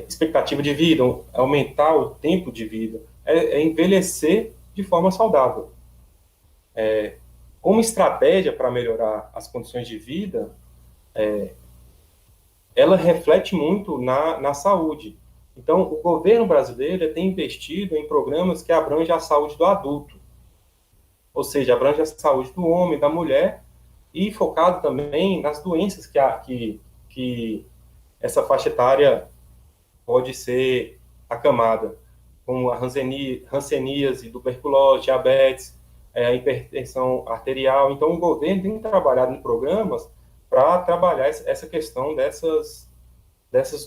S1: expectativa de vida, aumentar o tempo de vida, é envelhecer de forma saudável. Como estratégia para melhorar as condições de vida, ela reflete muito na saúde. Então, o governo brasileiro tem investido em programas que abrangem a saúde do adulto, ou seja, abrange a saúde do homem, da mulher, e focado também nas doenças que essa faixa etária pode ser acamada, como a hanseníase, tuberculose, diabetes, a hipertensão arterial. Então, o governo tem trabalhado em programas para trabalhar essa questão dessas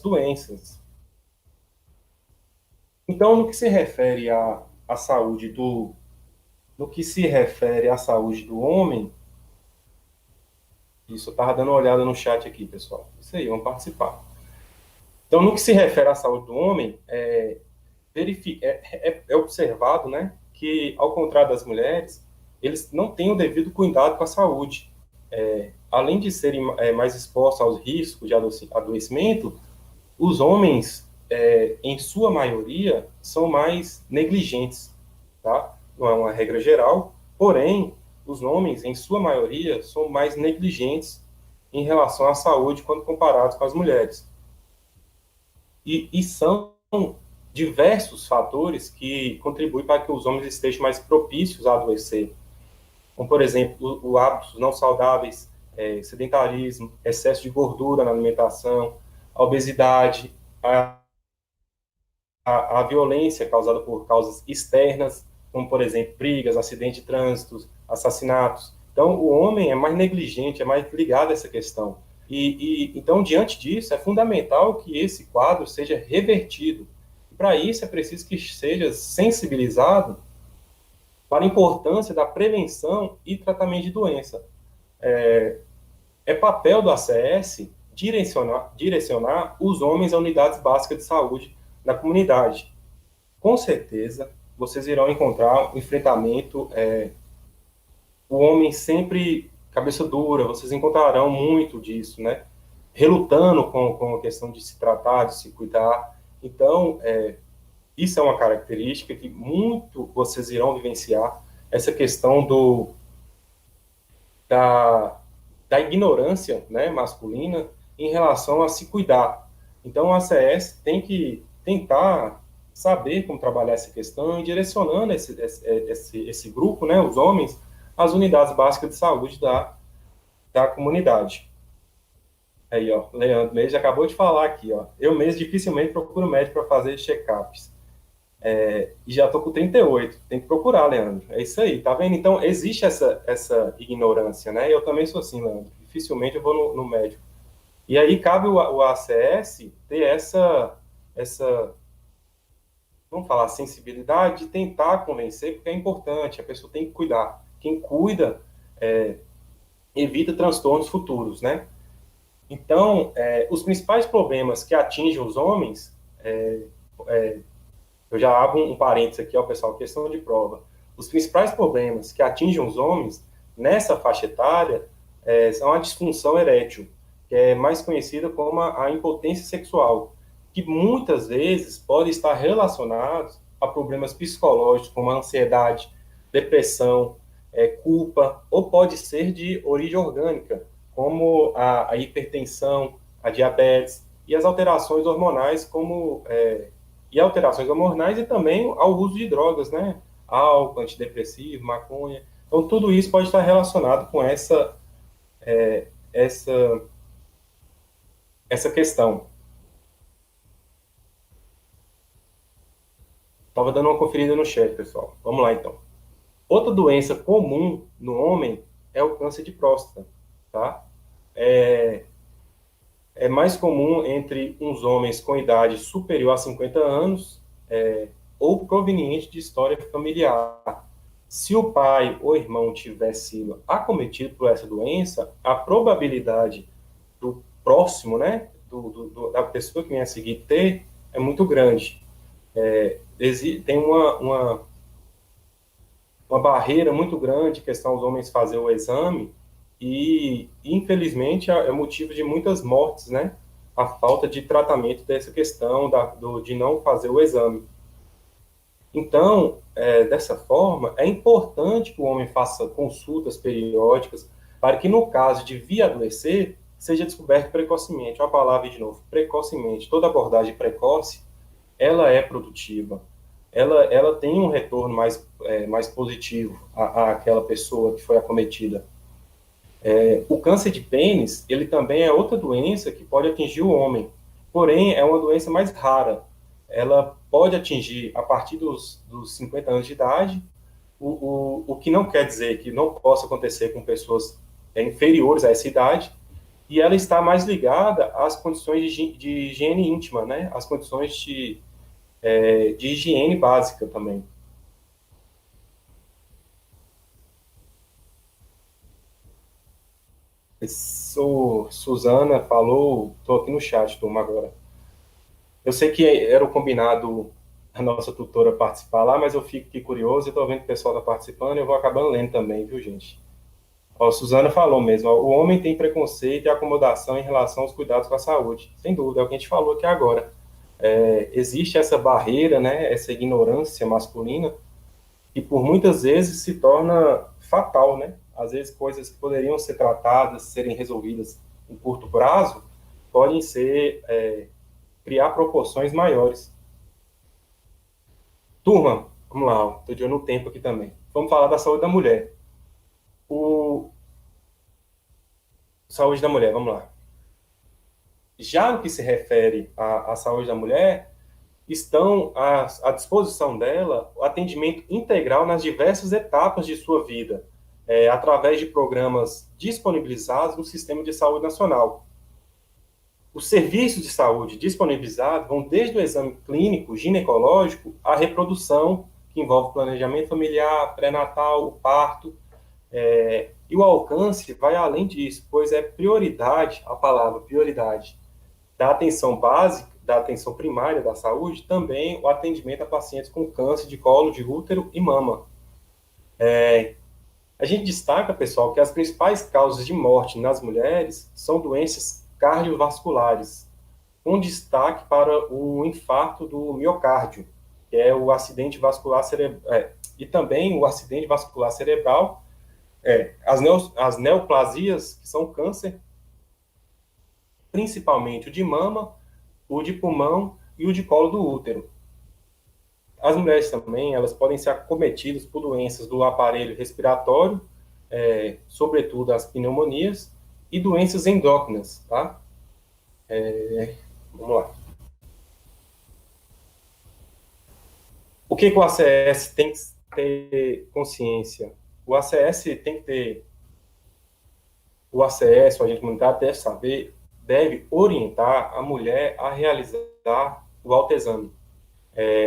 S1: doenças. Então, à saúde no que se refere à saúde do homem, isso eu estava dando uma olhada no chat aqui, pessoal. Isso aí, vamos participar. Então, no que se refere à saúde do homem, é observado, né, que, ao contrário das mulheres, eles não têm o devido cuidado com a saúde. Além de serem mais expostos aos riscos de adoecimento, os homens, em sua maioria, são mais negligentes, tá? Não é uma regra geral, porém, os homens, em sua maioria, são mais negligentes em relação à saúde quando comparados com as mulheres. E são diversos fatores que contribuem para que os homens estejam mais propícios a adoecer, como, por exemplo, o hábitos não saudáveis, sedentarismo, excesso de gordura na alimentação, a obesidade, a, a violência causada por causas externas, como, por exemplo, brigas, acidentes de trânsito, assassinatos. Então, o homem é mais negligente, é mais ligado a essa questão. Então, diante disso, é fundamental que esse quadro seja revertido. Para isso, é preciso que seja sensibilizado para a importância da prevenção e tratamento de doença. É papel do ACS direcionar os homens a unidades básicas de saúde da comunidade. Com certeza, vocês irão encontrar um enfrentamento, o homem sempre cabeça dura, vocês encontrarão muito disso, né? Relutando com a questão de se tratar, de se cuidar. Então, isso é uma característica que muito vocês irão vivenciar, essa questão da, da ignorância, né, masculina em relação a se cuidar. Então, a ACS tem que tentar saber como trabalhar essa questão e direcionando esse grupo, né, os homens, às unidades básicas de saúde da comunidade. Aí, ó, Leandro mesmo acabou de falar aqui, ó. Eu mesmo dificilmente procuro médico para fazer check-ups. E já estou com 38. Tem que procurar, Leandro. É isso aí, tá vendo? Então, existe essa ignorância, né? Eu também sou assim, Leandro. Dificilmente eu vou no médico. E aí cabe o ACS ter vamos falar, sensibilidade de tentar convencer, porque é importante, a pessoa tem que cuidar. Quem cuida evita transtornos futuros, né? Então, os principais problemas que atingem os homens, eu já abro um parênteses aqui, ó, pessoal, questão de prova. Os principais problemas que atingem os homens nessa faixa etária são a disfunção erétil, que é mais conhecida como a impotência sexual, que muitas vezes pode estar relacionado a problemas psicológicos, como a ansiedade, depressão, culpa, ou pode ser de origem orgânica, como a hipertensão, a diabetes e as alterações hormonais, e também ao uso de drogas, né? Álcool, antidepressivo, maconha. Então, tudo isso pode estar relacionado com essa, essa questão. Estava dando uma conferida no chat, pessoal. Vamos lá, então. Outra doença comum no homem é o câncer de próstata, tá? É mais comum entre uns homens com idade superior a 50 anos, ou proveniente de história familiar. Se o pai ou irmão tiver sido acometido por essa doença, a probabilidade do próximo, né, da pessoa que vem a seguir ter, é muito grande. Tem uma barreira muito grande, questão dos homens fazer o exame, e infelizmente é motivo de muitas mortes, né? A falta de tratamento dessa questão de não fazer o exame. Então, dessa forma, é importante que o homem faça consultas periódicas para que, no caso de vir a adoecer, seja descoberto precocemente. Olha a palavra de novo, precocemente. Toda abordagem precoce, ela é produtiva. Ela tem um retorno mais positivo àquela pessoa que foi acometida. O câncer de pênis, ele também é outra doença que pode atingir o homem. Porém, é uma doença mais rara. Ela pode atingir a partir dos 50 anos de idade, o que não quer dizer que não possa acontecer com pessoas inferiores a essa idade, e ela está mais ligada às condições de higiene íntima, né? Às condições de higiene básica também. Suzana falou, estou aqui no chat, turma, agora. Eu sei que era o combinado a nossa tutora participar lá, mas eu fico aqui curioso e estou vendo que o pessoal está participando e eu vou acabando lendo também, viu, gente? Ó, Suzana falou mesmo, ó, o homem tem preconceito e acomodação em relação aos cuidados com a saúde. Sem dúvida, é o que a gente falou aqui agora. Existe essa barreira, né, essa ignorância masculina, que por muitas vezes se torna fatal, né? Às vezes coisas que poderiam ser tratadas, serem resolvidas em curto prazo, podem criar proporções maiores. Turma, vamos lá, estou de olho no tempo aqui também. Vamos falar da saúde da mulher. O Saúde da mulher, vamos lá. Já no que se refere à saúde da mulher, estão à disposição dela o atendimento integral nas diversas etapas de sua vida, através de programas disponibilizados no Sistema de Saúde Nacional. Os serviços de saúde disponibilizados vão desde o exame clínico ginecológico à reprodução, que envolve planejamento familiar, pré-natal, o parto, e o alcance vai além disso, pois é prioridade, a palavra prioridade, da atenção básica, da atenção primária da saúde, também o atendimento a pacientes com câncer de colo de útero e mama. A gente destaca, pessoal, que as principais causas de morte nas mulheres são doenças cardiovasculares, com destaque para o infarto do miocárdio, que é o acidente vascular cerebral, e também o acidente vascular cerebral, as neoplasias, que são câncer, principalmente o de mama, o de pulmão e o de colo do útero. As mulheres também, elas podem ser acometidas por doenças do aparelho respiratório, sobretudo as pneumonias, e doenças endócrinas, tá? Vamos lá. O que o ACS tem que ter consciência? O ACS tem que ter... O ACS, o agente comunitário, deve saber, deve orientar a mulher a realizar o autoexame.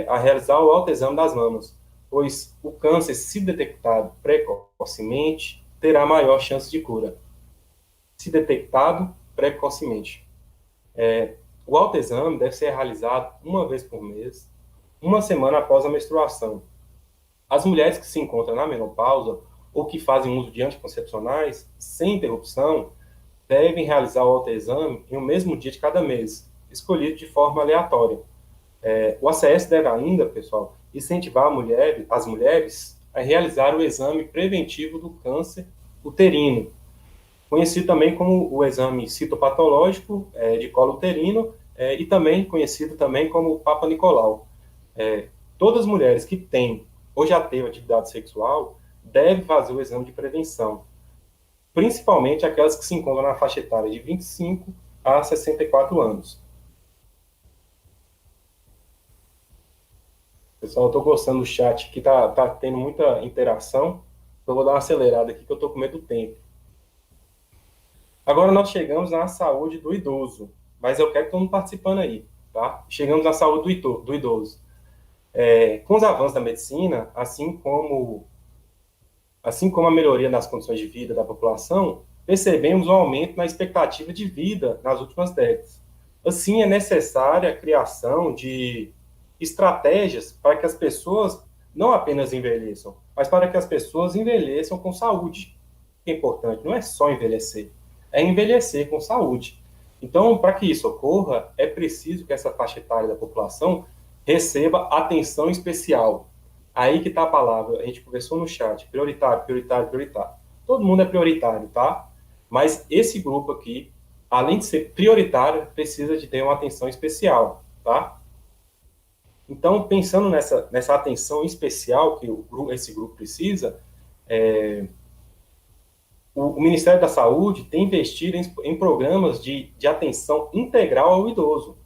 S1: A realizar o autoexame das mamas, pois o câncer, se detectado precocemente, terá maior chance de cura. Se detectado precocemente. O autoexame deve ser realizado uma vez por mês, uma semana após a menstruação. As mulheres que se encontram na menopausa ou que fazem uso de anticoncepcionais sem interrupção devem realizar o autoexame em um mesmo dia de cada mês, escolhido de forma aleatória. O ACS deve ainda, pessoal, incentivar as mulheres a realizar o exame preventivo do câncer uterino, conhecido também como o exame citopatológico de colo uterino e também conhecido também como Papa Nicolau. Todas as mulheres que têm ou já teve atividade sexual devem fazer o exame de prevenção, principalmente aquelas que se encontram na faixa etária de 25 a 64 anos. Pessoal, eu estou gostando do chat, que tá tendo muita interação. Eu vou dar uma acelerada aqui, que eu estou com medo do tempo. Agora nós chegamos na saúde do idoso, mas eu quero que todo mundo participando aí, tá? Chegamos na saúde do idoso. Com os avanços da medicina, assim como a melhoria das condições de vida da população, percebemos um aumento na expectativa de vida nas últimas décadas. Assim, é necessária a criação de estratégias para que as pessoas não apenas envelheçam, mas para que as pessoas envelheçam com saúde. O que é importante não é só envelhecer, é envelhecer com saúde. Então, para que isso ocorra, é preciso que essa faixa etária da população receba atenção especial. Aí que está a palavra, a gente conversou no chat, prioritário, prioritário, prioritário. Todo mundo é prioritário, tá? Mas esse grupo aqui, além de ser prioritário, precisa de ter uma atenção especial, tá? Então, pensando nessa atenção especial que esse grupo precisa, o Ministério da Saúde tem investido em programas de atenção integral ao idoso.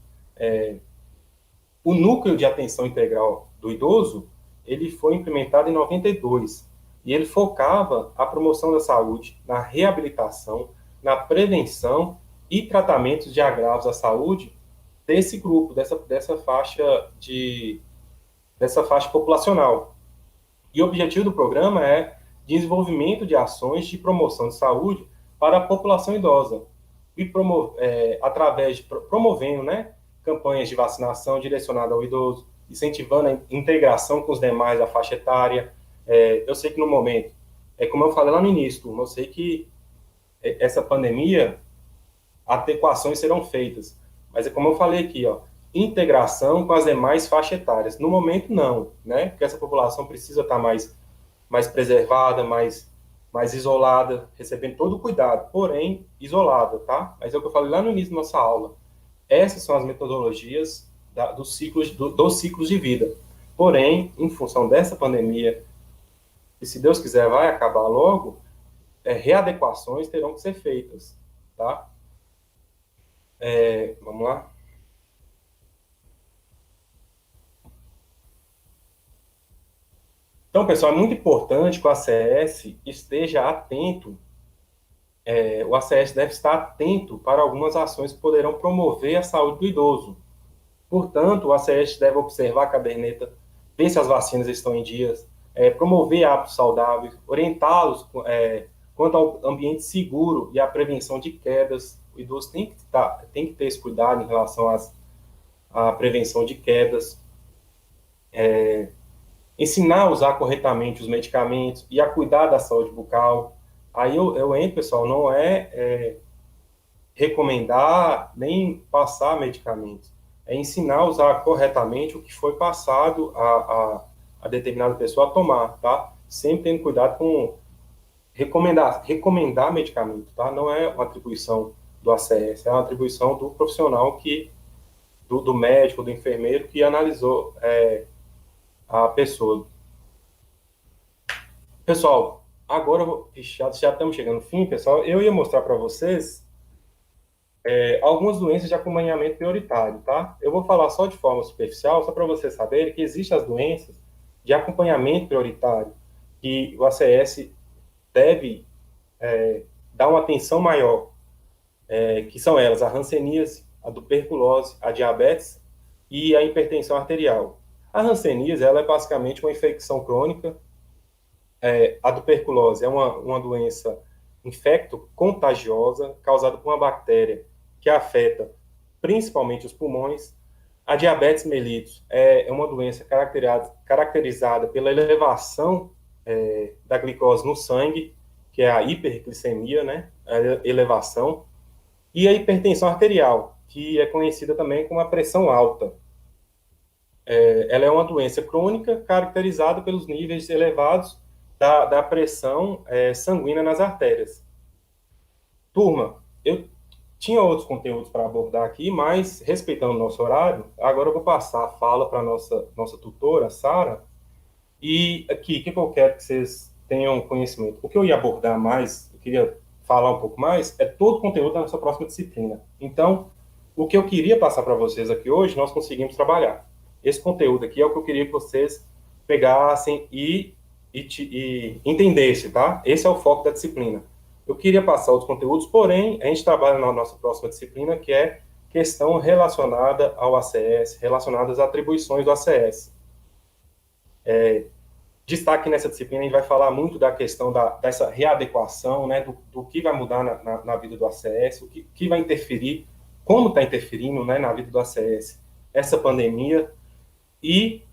S1: O núcleo de atenção integral do idoso, ele foi implementado em 92, e ele focava a promoção da saúde na reabilitação, na prevenção e tratamentos de agravos à saúde desse grupo, dessa faixa populacional. E o objetivo do programa é desenvolvimento de ações de promoção de saúde para a população idosa e promovendo, né, campanhas de vacinação direcionadas ao idoso, incentivando a integração com os demais da faixa etária. Eu sei que no momento, como eu falei lá no início, turma, eu sei que essa pandemia, adequações serão feitas, mas é como eu falei aqui, ó, integração com as demais faixas etárias. No momento, não, né? Porque essa população precisa estar mais preservada, mais isolada, recebendo todo o cuidado, porém isolada, tá? Mas é o que eu falei lá no início da nossa aula. Essas são as metodologias dos ciclos de vida. Porém, em função dessa pandemia, e se Deus quiser vai acabar logo, readequações terão que ser feitas, tá? Vamos lá. Então, pessoal, é muito importante que o ACS esteja atento, o ACS deve estar atento para algumas ações que poderão promover a saúde do idoso. Portanto, o ACS deve observar a caderneta, ver se as vacinas estão em dias, promover hábitos saudáveis, orientá-los quanto ao ambiente seguro e à prevenção de quedas. O idoso tem que ter esse cuidado em relação à prevenção de quedas, ensinar a usar corretamente os medicamentos e a cuidar da saúde bucal. Aí eu entro, pessoal, não recomendar nem passar medicamentos, é ensinar a usar corretamente o que foi passado a determinada pessoa a tomar, tá? Sempre tendo cuidado com recomendar medicamento, tá? Não é uma atribuição do ACS, é uma atribuição do profissional do médico, do enfermeiro que analisou a pessoa. Pessoal, agora já estamos chegando no fim, pessoal. Eu ia mostrar para vocês algumas doenças de acompanhamento prioritário, tá? Eu vou falar só de forma superficial, só para vocês saberem que existem as doenças de acompanhamento prioritário, que o ACS deve dar uma atenção maior, que são elas, a hanseníase, a tuberculose, a diabetes e a hipertensão arterial. A hanseníase, ela é basicamente uma infecção crônica. A tuberculose é uma doença infecto-contagiosa causada por uma bactéria que afeta principalmente os pulmões. A diabetes mellitus é uma doença caracterizada pela elevação da glicose no sangue, que é a hiperglicemia, né? A elevação. E a hipertensão arterial, que é conhecida também como a pressão alta. Ela é uma doença crônica caracterizada pelos níveis elevados da pressão sanguínea nas artérias. Turma, eu tinha outros conteúdos para abordar aqui, mas, respeitando o nosso horário, agora eu vou passar a fala para a nossa tutora, Sara, e aqui, o que eu quero que vocês tenham conhecimento? O que eu ia abordar mais, eu queria falar um pouco mais, é todo o conteúdo da nossa próxima disciplina. Então, o que eu queria passar para vocês aqui hoje, nós conseguimos trabalhar. Esse conteúdo aqui é o que eu queria que vocês pegassem e entendessem, tá? Esse é o foco da disciplina. Eu queria passar os conteúdos, porém, a gente trabalha na nossa próxima disciplina, que é questão relacionada ao ACS, relacionada às atribuições do ACS. Destaque nessa disciplina, a gente vai falar muito da questão dessa readequação, né, do que vai mudar na vida do ACS, o que vai interferir, como está interferindo, né, na vida do ACS, essa pandemia. E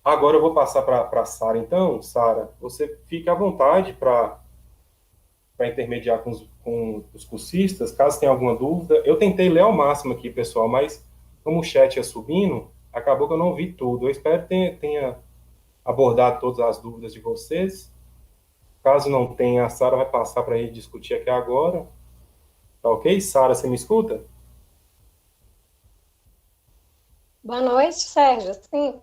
S1: agora eu vou passar para a Sara. Então, Sara, você fica à vontade para intermediar com os cursistas, caso tenha alguma dúvida. Eu tentei ler ao máximo aqui, pessoal, mas como o chat ia subindo, acabou que eu não vi tudo. Eu espero que tenha abordado todas as dúvidas de vocês. Caso não tenha, a Sara vai passar para ele discutir aqui agora. Tá ok? Sara, você me escuta?
S3: Boa noite, Sérgio. Sim,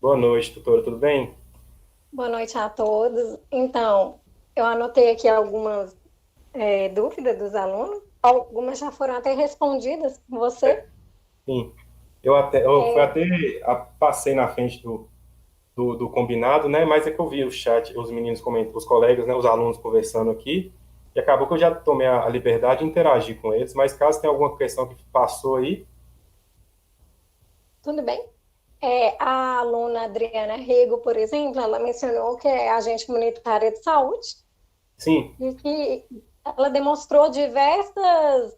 S1: Boa noite, tutora, tudo bem?
S3: boa noite a todos. Então, eu anotei aqui algumas dúvidas dos alunos. Algumas já foram até respondidas por você.
S1: Sim. Passei na frente do combinado, né? Mas é que eu vi o chat, os meninos comentando, os colegas, né? Os alunos conversando aqui, e acabou que eu já tomei a liberdade de interagir com eles. Mas caso tenha alguma questão que passou aí,
S3: Tudo bem? A aluna Adriana Rego, por exemplo, ela mencionou que é agente comunitária de saúde
S1: Sim,
S3: e que ela demonstrou diversos,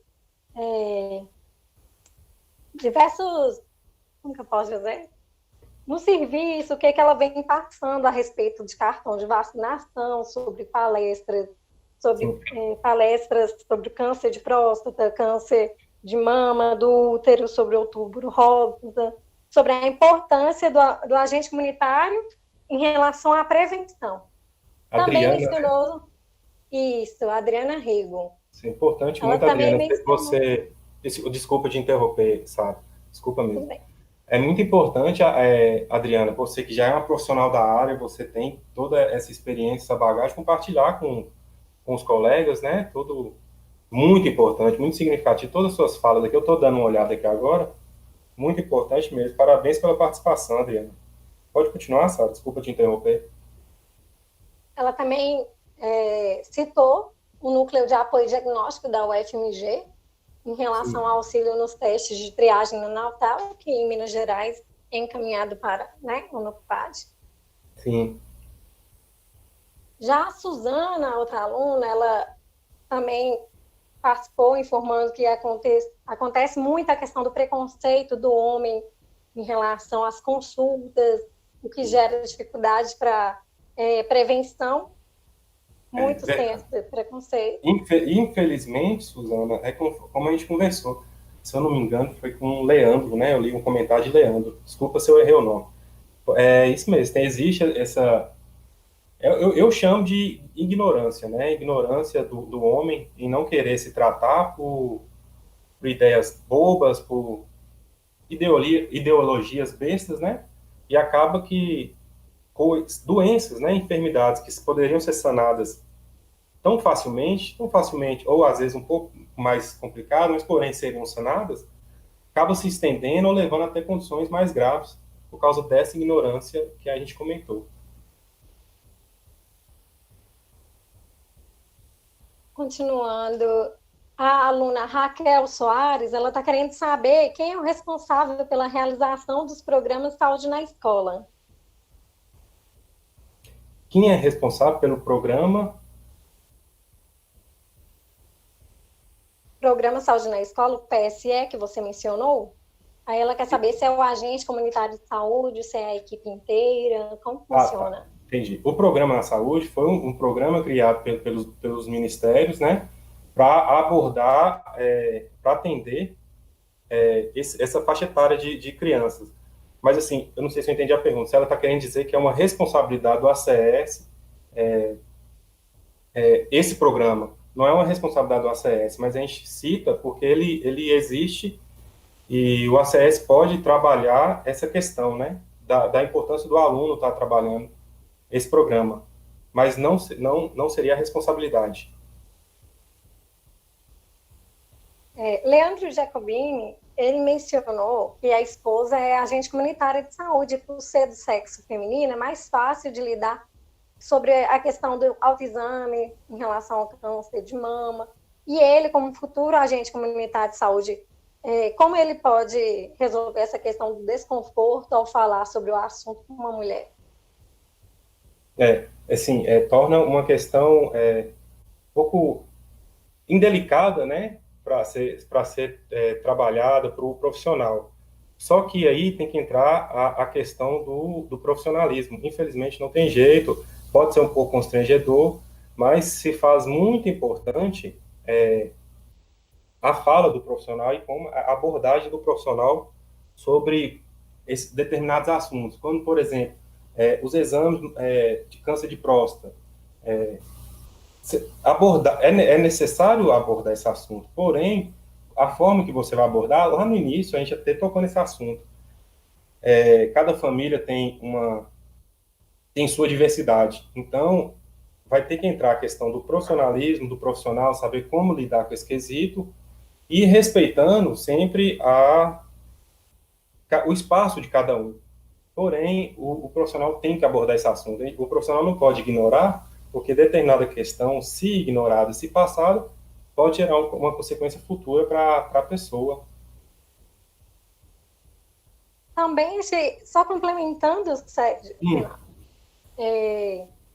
S3: como que eu posso dizer? No serviço, o que, que ela vem passando a respeito de cartão de vacinação, sobre
S1: sim.
S3: palestras sobre câncer de próstata, câncer de mama, do útero, sobre outubro rosa, sobre a importância do agente comunitário em relação à prevenção. Também
S1: Adriana, né?
S3: mencionou isso, a Adriana Rego.
S1: Isso é importante
S3: Ela
S1: muito,
S3: também
S1: Adriana, ter
S3: mencionou,
S1: você. Desculpa te interromper, sabe? Desculpa
S3: tudo
S1: mesmo.
S3: bem,
S1: É muito importante, Adriana, você que já é uma profissional da área, você tem toda essa experiência, essa bagagem, compartilhar com os colegas, né? Tudo muito importante, muito significativo. Todas as suas falas aqui, eu estou dando uma olhada aqui agora, muito importante mesmo. Parabéns pela participação, Adriana. Pode continuar, Sara? Desculpa te interromper.
S3: ela também citou o núcleo de apoio diagnóstico da UFMG em relação
S1: Sim,
S3: ao auxílio nos testes de triagem neonatal, que em Minas Gerais é encaminhado para, né, o NUCPAD.
S1: sim.
S3: Já a Suzana, outra aluna, ela também participou informando que acontece muito a questão do preconceito do homem em relação às consultas, o que gera dificuldade para prevenção. Muitos têm
S1: Verdade.
S3: esse preconceito.
S1: Infelizmente, Suzana, é como a gente conversou. Se eu não me engano, foi com o Leandro, né? Eu li um comentário de Leandro. Desculpa se eu errei o nome. É isso mesmo, existe essa. Eu chamo de ignorância, né? Ignorância do homem em não querer se tratar por ideias bobas, por ideologias bestas, né? E acaba que doenças, né? Enfermidades que poderiam ser sanadas tão facilmente, ou às vezes um pouco mais complicado, mas porém seriam sanadas, acabam se estendendo ou levando até condições mais graves por causa dessa ignorância que a gente comentou.
S3: Continuando, a aluna Raquel Soares, ela está querendo saber quem é o responsável pela realização dos programas Saúde na Escola.
S1: Quem é responsável pelo programa?
S3: Programa Saúde na Escola, o PSE, que você mencionou, aí ela quer saber se é o agente comunitário de saúde, se é a equipe inteira, como
S1: Ah, tá.
S3: funciona.
S1: Entendi. O programa na saúde foi um programa criado pelos ministérios, né, para abordar, para atender essa faixa etária de crianças. Mas, assim, eu não sei se eu entendi a pergunta. Se ela está querendo dizer que é uma responsabilidade do ACS, esse programa. Não é uma responsabilidade do ACS, mas a gente cita porque ele existe e o ACS pode trabalhar essa questão, né, da importância do aluno estar trabalhando esse programa, mas não seria a responsabilidade.
S3: Leandro Jacobini, ele mencionou que a esposa é agente comunitária de saúde, por ser do sexo feminino, é mais fácil de lidar sobre a questão do autoexame em relação ao câncer de mama. E ele, como futuro agente comunitário de saúde, como ele pode resolver essa questão do desconforto ao falar sobre o assunto com uma mulher?
S1: Assim, torna uma questão um pouco indelicada, né, para ser trabalhada para o profissional. Só que aí tem que entrar a questão do profissionalismo. Infelizmente não tem jeito, pode ser um pouco constrangedor, mas se faz muito importante a fala do profissional e como a abordagem do profissional sobre esses determinados assuntos, como, por exemplo, os exames de câncer de próstata. É necessário abordar esse assunto, porém, a forma que você vai abordar, lá no início, a gente até tocou nesse assunto. Cada família tem sua diversidade, então vai ter que entrar a questão do profissionalismo, do profissional, saber como lidar com esse quesito, e respeitando sempre o espaço de cada um. Porém, o profissional tem que abordar esse assunto. O profissional não pode ignorar, porque determinada questão, se ignorada, se passada, pode gerar uma consequência futura para a pessoa.
S3: também, só complementando, Sérgio,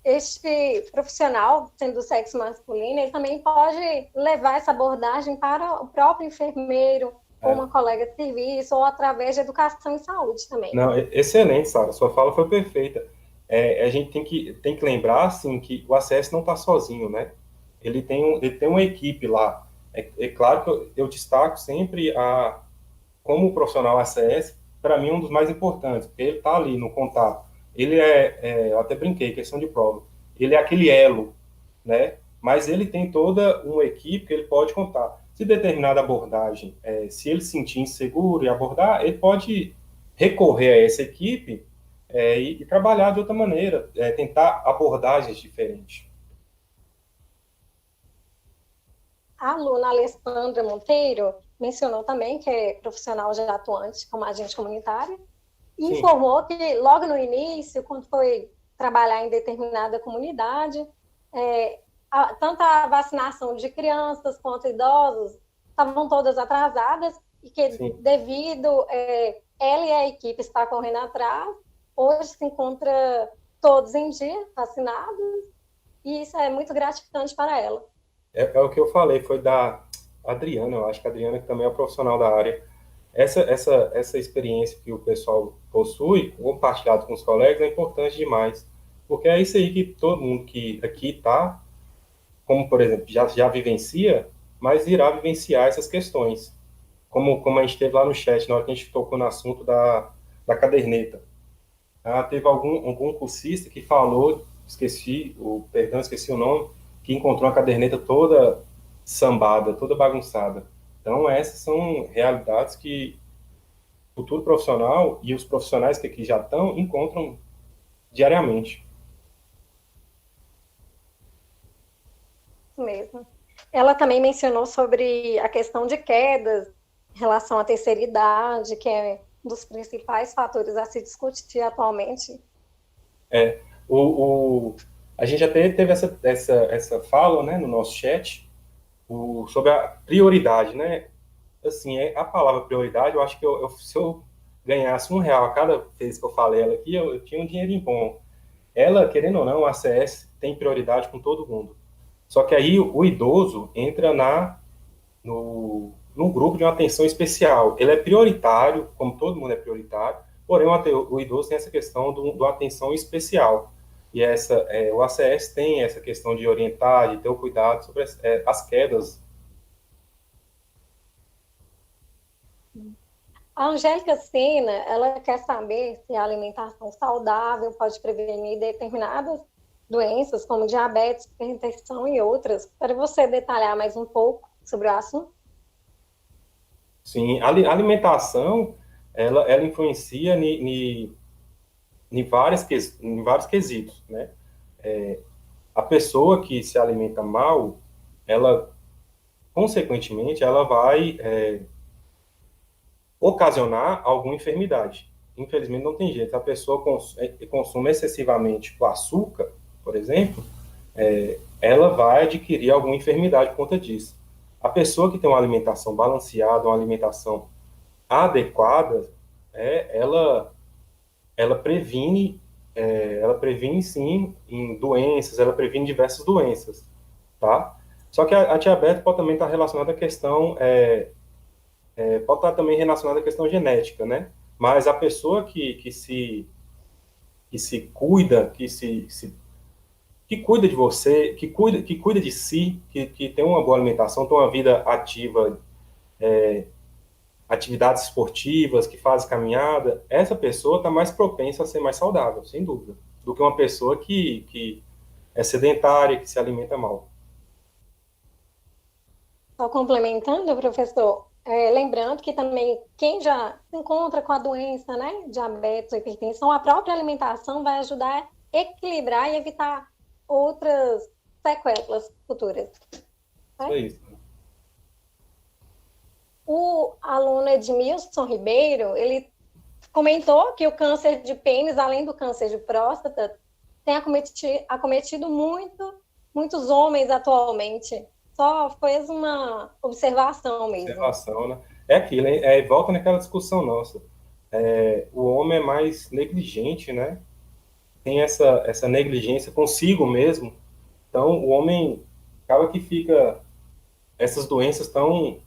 S3: este profissional, sendo do sexo masculino, ele também pode levar essa abordagem para o próprio enfermeiro, ou uma colega de serviço, ou através de educação em saúde também.
S1: Não, excelente, Sara. Sua fala foi perfeita. A gente tem que lembrar, assim, que o ACS não está sozinho, né? Ele tem uma equipe lá. É claro que eu destaco sempre como profissional ACS, para mim, é um dos mais importantes, porque ele está ali no contato. Ele eu até brinquei, questão de prova, ele é aquele elo, né? Mas ele tem toda uma equipe que ele pode contar. Se determinada abordagem, se ele se sentir inseguro e abordar, ele pode recorrer a essa equipe e trabalhar de outra maneira, tentar abordagens diferentes.
S3: A aluna Alessandra Monteiro mencionou também que é profissional já atuante como agente comunitária e informou que logo no início, quando foi trabalhar em determinada comunidade, tanto a vacinação de crianças quanto idosos estavam todas atrasadas e que devido ela e a equipe estar correndo atrás, hoje se encontra todos em dia vacinados e isso é muito gratificante para ela.
S1: É o que eu falei, foi da Adriana, eu acho que a Adriana que também é profissional da área. Essa experiência que o pessoal possui, compartilhado com os colegas, é importante demais, porque é isso aí que todo mundo que aqui está, como, por exemplo, já vivencia, mas irá vivenciar essas questões. Como a gente teve lá no chat, na hora que a gente tocou no assunto da caderneta. Teve algum cursista que falou, esqueci o nome, que encontrou a caderneta toda sambada, toda bagunçada. Então, essas são realidades que o futuro profissional e os profissionais que aqui já estão encontram diariamente.
S3: Isso mesmo. Ela também mencionou sobre a questão de quedas em relação à terceira idade, que é um dos principais fatores a se discutir atualmente.
S1: A gente até teve essa fala, né, no nosso chat sobre a prioridade, né? Assim, a palavra prioridade, eu acho que se eu ganhasse R$ 1 a cada vez que eu falei ela aqui, eu tinha um dinheirinho bom. Ela, querendo ou não, a ACS tem prioridade com todo mundo. Só que aí o idoso entra no grupo de uma atenção especial. Ele é prioritário, como todo mundo é prioritário, porém o idoso tem essa questão do atenção especial. E o ACS tem essa questão de orientar, de ter o cuidado sobre as quedas.
S3: A Angélica Sena, ela quer saber se a alimentação saudável pode prevenir determinadas doenças, como diabetes, hipertensão e outras. Para você detalhar mais um pouco sobre o assunto?
S1: Sim, a alimentação, ela influencia em vários quesitos, né? A pessoa que se alimenta mal, consequentemente, ela vai ocasionar alguma enfermidade. Infelizmente, não tem jeito. A pessoa consome excessivamente o açúcar, por exemplo, ela vai adquirir alguma enfermidade por conta disso. A pessoa que tem uma alimentação balanceada, uma alimentação adequada, ela previne sim em doenças, ela previne diversas doenças, tá? Só que a diabetes pode também estar relacionada à questão, pode estar também relacionada à questão genética, né? Mas a pessoa que se cuida, que cuida de você, que cuida de si, que tem uma boa alimentação, tem uma vida ativa, atividades esportivas, que faz caminhada, essa pessoa está mais propensa a ser mais saudável, sem dúvida, do que uma pessoa que é sedentária, que se alimenta mal.
S3: Só complementando, professor, lembrando que também quem já se encontra com a doença, né, diabetes ou hipertensão, a própria alimentação vai ajudar a equilibrar e evitar outras sequelas futuras.
S1: É isso.
S3: O aluno Edmilson Ribeiro, ele comentou que o câncer de pênis, além do câncer de próstata, tem acometido muitos homens atualmente. Só fez uma observação mesmo.
S1: Observação, né? É aquilo, hein? Volta naquela discussão nossa. o homem é mais negligente, né? Tem essa negligência consigo mesmo. Então, o homem acaba que fica, essas doenças estão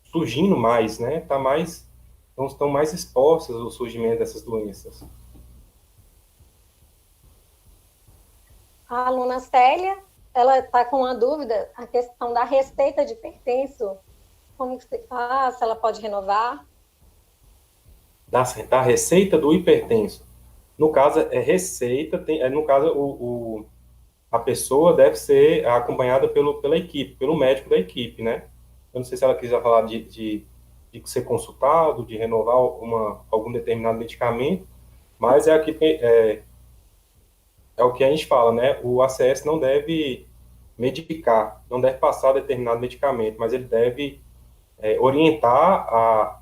S1: surgindo mais, né? Estão mais expostas ao surgimento dessas doenças.
S3: A aluna Célia, ela está com uma dúvida, a questão da receita de hipertenso, como que se faz, se ela pode renovar?
S1: Da receita do hipertenso. No caso, é receita, no caso, a pessoa deve ser acompanhada pela equipe, pelo médico da equipe, né? Eu não sei se ela quiser falar de ser consultado, de renovar algum determinado medicamento, mas é o que a gente fala, né? O ACS não deve medicar, não deve passar determinado medicamento, mas ele deve orientar a,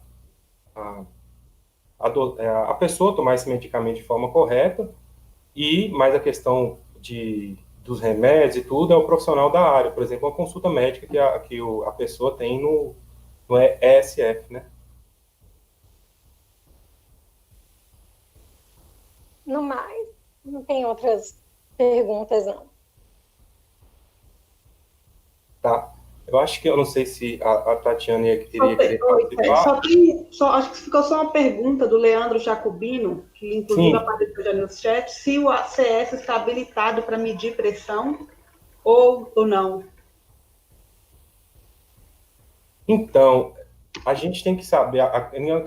S1: a pessoa a tomar esse medicamento de forma correta, e mais a questão dos remédios e tudo é o profissional da área, por exemplo, uma consulta médica que a pessoa tem no ESF, né?
S3: No mais, não tem outras perguntas, não.
S1: Tá. Eu acho que eu não sei se a Tatiana iria querer
S2: Oi,
S1: participar.
S2: acho que ficou só uma pergunta do Leandro Jacobino, que inclusive
S1: Sim,
S2: apareceu já no chat, se o ACS está habilitado para medir pressão ou não.
S1: então, a gente tem que saber,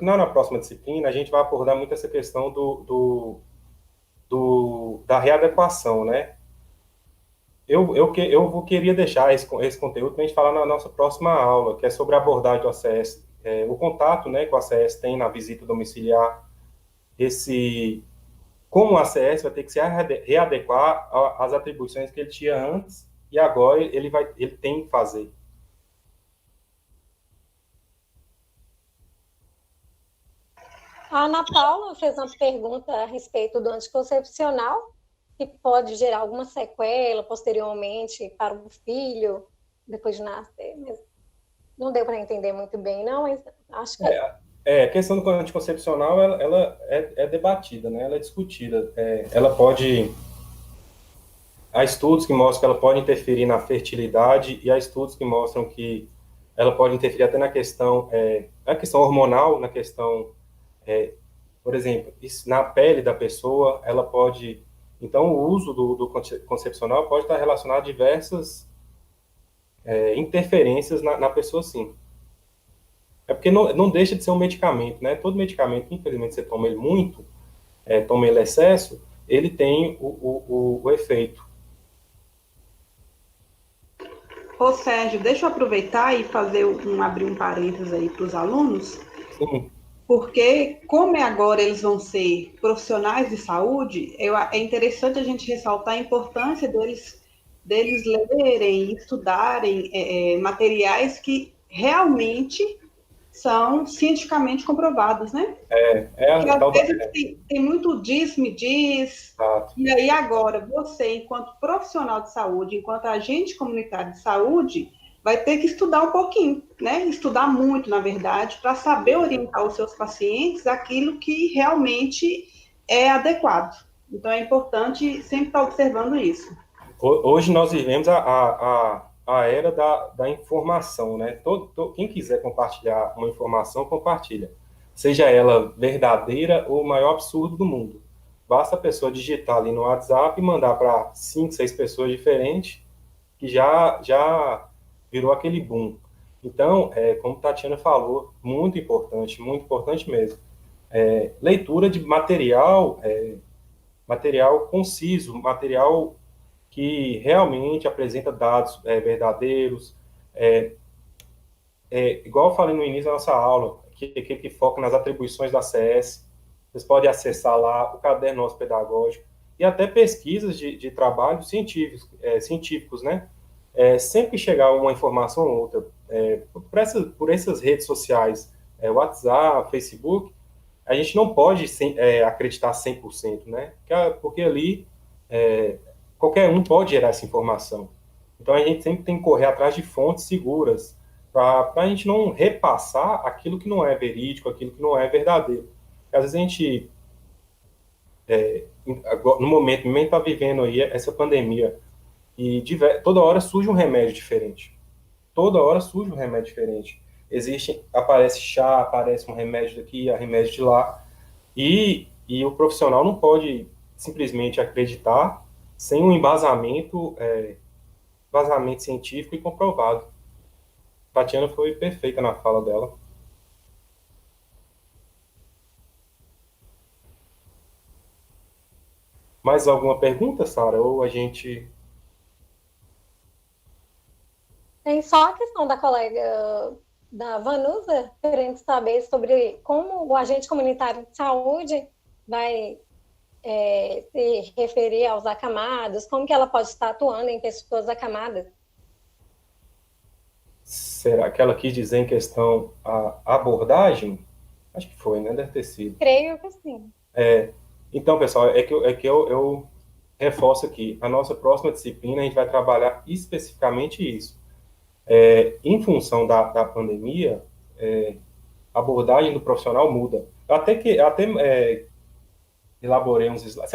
S1: na próxima disciplina, a gente vai abordar muito essa questão da readequação, né? Queria deixar esse conteúdo para a gente falar na nossa próxima aula, que é sobre a abordagem do ACS, o contato, né, que o ACS tem na visita domiciliar, como o ACS vai ter que se readequar às atribuições que ele tinha antes e agora ele tem que fazer.
S3: A Ana Paula fez uma pergunta a respeito do anticoncepcional, que pode gerar alguma sequela posteriormente para o filho, depois de nascer. Não deu para entender muito bem, não, mas acho que
S1: A questão do anticoncepcional, ela é debatida, né? Ela é discutida. Ela pode... Há estudos que mostram que ela pode interferir na fertilidade e há estudos que mostram que ela pode interferir até na questão hormonal, na questão, por exemplo, na pele da pessoa, ela pode... Então, o uso do concepcional pode estar relacionado a diversas interferências na pessoa, sim. É porque não deixa de ser um medicamento, né? Todo medicamento, infelizmente, você toma ele muito, toma ele excesso, ele tem o efeito.
S2: Ô Sérgio, deixa eu aproveitar e abrir um parênteses aí para os alunos,
S1: Sim,
S2: porque como agora eles vão ser profissionais de saúde, é interessante a gente ressaltar a importância deles lerem, estudarem materiais que realmente são cientificamente comprovados, né?
S1: é
S2: Porque
S1: a
S2: às
S1: tal da...
S2: vezes tem muito diz, me diz,
S1: Exato.
S2: e aí agora você, enquanto profissional de saúde, enquanto agente comunitário de saúde, vai ter que estudar um pouquinho, né? Estudar muito, na verdade, para saber orientar os seus pacientes aquilo que realmente é adequado. Então é importante sempre estar observando isso.
S1: Hoje nós vivemos a era da informação, né? Quem quiser compartilhar uma informação, compartilha. Seja ela verdadeira ou o maior absurdo do mundo. Basta a pessoa digitar ali no WhatsApp e mandar para 5, 6 pessoas diferentes, que já virou aquele boom. Então, como Tatiana falou, muito importante mesmo. Leitura de material conciso, material que realmente apresenta dados verdadeiros. Igual eu falei no início da nossa aula, que foca nas atribuições da CS, vocês podem acessar lá o caderno nosso pedagógico e até pesquisas de trabalhos científicos, né? Sempre que chegar uma informação ou outra, por essas redes sociais, WhatsApp, Facebook, a gente não pode acreditar 100%, né? Porque ali qualquer um pode gerar essa informação. Então a gente sempre tem que correr atrás de fontes seguras para a gente não repassar aquilo que não é verídico, aquilo que não é verdadeiro. Às vezes a gente, no momento está vivendo aí essa pandemia, e toda hora surge um remédio diferente. Toda hora surge um remédio diferente. Aparece chá, aparece um remédio daqui, um remédio de lá, e o profissional não pode simplesmente acreditar sem um embasamento científico e comprovado. Tatiana foi perfeita na fala dela. Mais alguma pergunta, Sara? Ou a gente...
S3: Tem só a questão da colega da Vanusa, querendo saber sobre como o agente comunitário de saúde vai se referir aos acamados, como que ela pode estar atuando em pessoas acamadas.
S1: Será que ela quis dizer em questão a abordagem? Acho que foi, né? Deve ter sido.
S3: Creio que sim.
S1: Então, pessoal, eu reforço aqui. A nossa próxima disciplina, a gente vai trabalhar especificamente isso. Em função da pandemia, a abordagem do profissional muda. Eu até elaborei uns slides.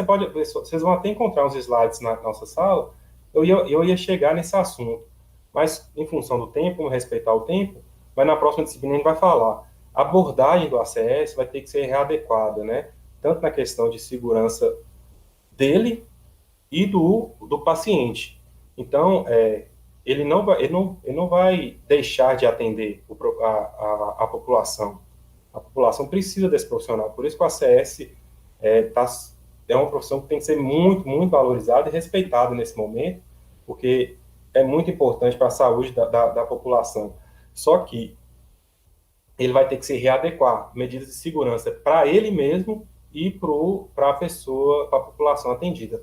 S1: Vocês vão até encontrar uns slides na nossa sala. Eu ia chegar nesse assunto, mas em função do tempo, vamos respeitar o tempo, mas na próxima disciplina a gente vai falar. A abordagem do ACS vai ter que ser readequada, né? Tanto na questão de segurança dele e do paciente. Então, ele não vai deixar de atender a população. A população precisa desse profissional. Por isso que o ACS é uma profissão que tem que ser muito, muito valorizada e respeitada nesse momento, porque é muito importante para a saúde da população. Só que ele vai ter que se readequar, medidas de segurança para ele mesmo e para a pessoa, para a população atendida.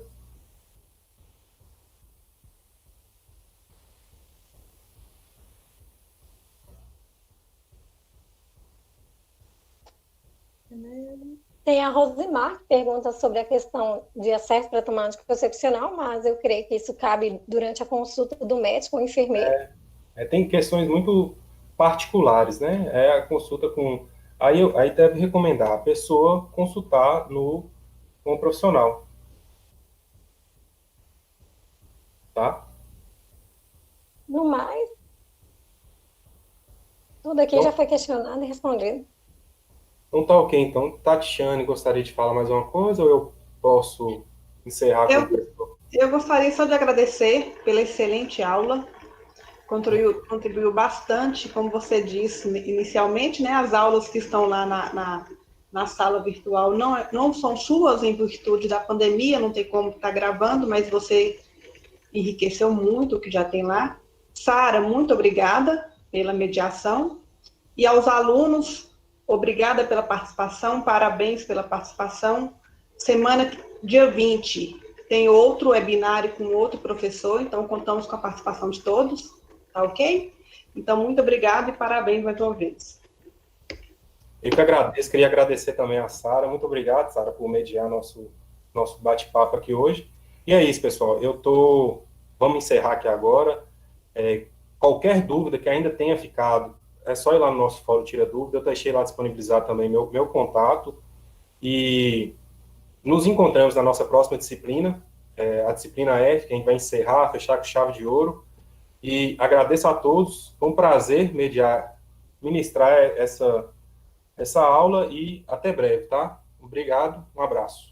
S3: Tem a Rosimar, que pergunta sobre a questão de acesso para tomar anticoncepcional, mas eu creio que isso cabe durante a consulta do médico ou enfermeiro.
S1: Tem questões muito particulares, né? A consulta com... Aí deve recomendar a pessoa consultar com o profissional, tá?
S3: No mais, tudo aqui já
S1: Então,
S3: foi questionado e respondido.
S1: então tá ok. Então, Tatiane, gostaria de falar mais uma coisa ou eu posso encerrar com o
S2: Eu,
S1: professor?
S2: eu gostaria só de agradecer pela excelente aula, contribuiu bastante, como você disse inicialmente, né? As aulas que estão lá na sala virtual não são suas em virtude da pandemia, não tem como estar gravando, mas você enriqueceu muito o que já tem lá. Sara, muito obrigada pela mediação. E aos alunos, obrigada pela participação, parabéns pela participação. Dia 20, tem outro webinário com outro professor, então contamos com a participação de todos, tá ok? Então, muito obrigada e parabéns mais uma vez.
S1: Eu que agradeço, queria agradecer também a Sara. Muito obrigado, Sara, por mediar nosso bate-papo aqui hoje. E é isso, pessoal. Vamos encerrar aqui agora. Qualquer dúvida que ainda tenha ficado, é só ir lá no nosso fórum Tira Dúvida. Eu deixei lá disponibilizado também meu contato. E nos encontramos na nossa próxima disciplina, a disciplina F, que a gente vai encerrar, fechar com chave de ouro. E agradeço a todos. Foi um prazer ministrar essa aula e até breve, tá? Obrigado, um abraço.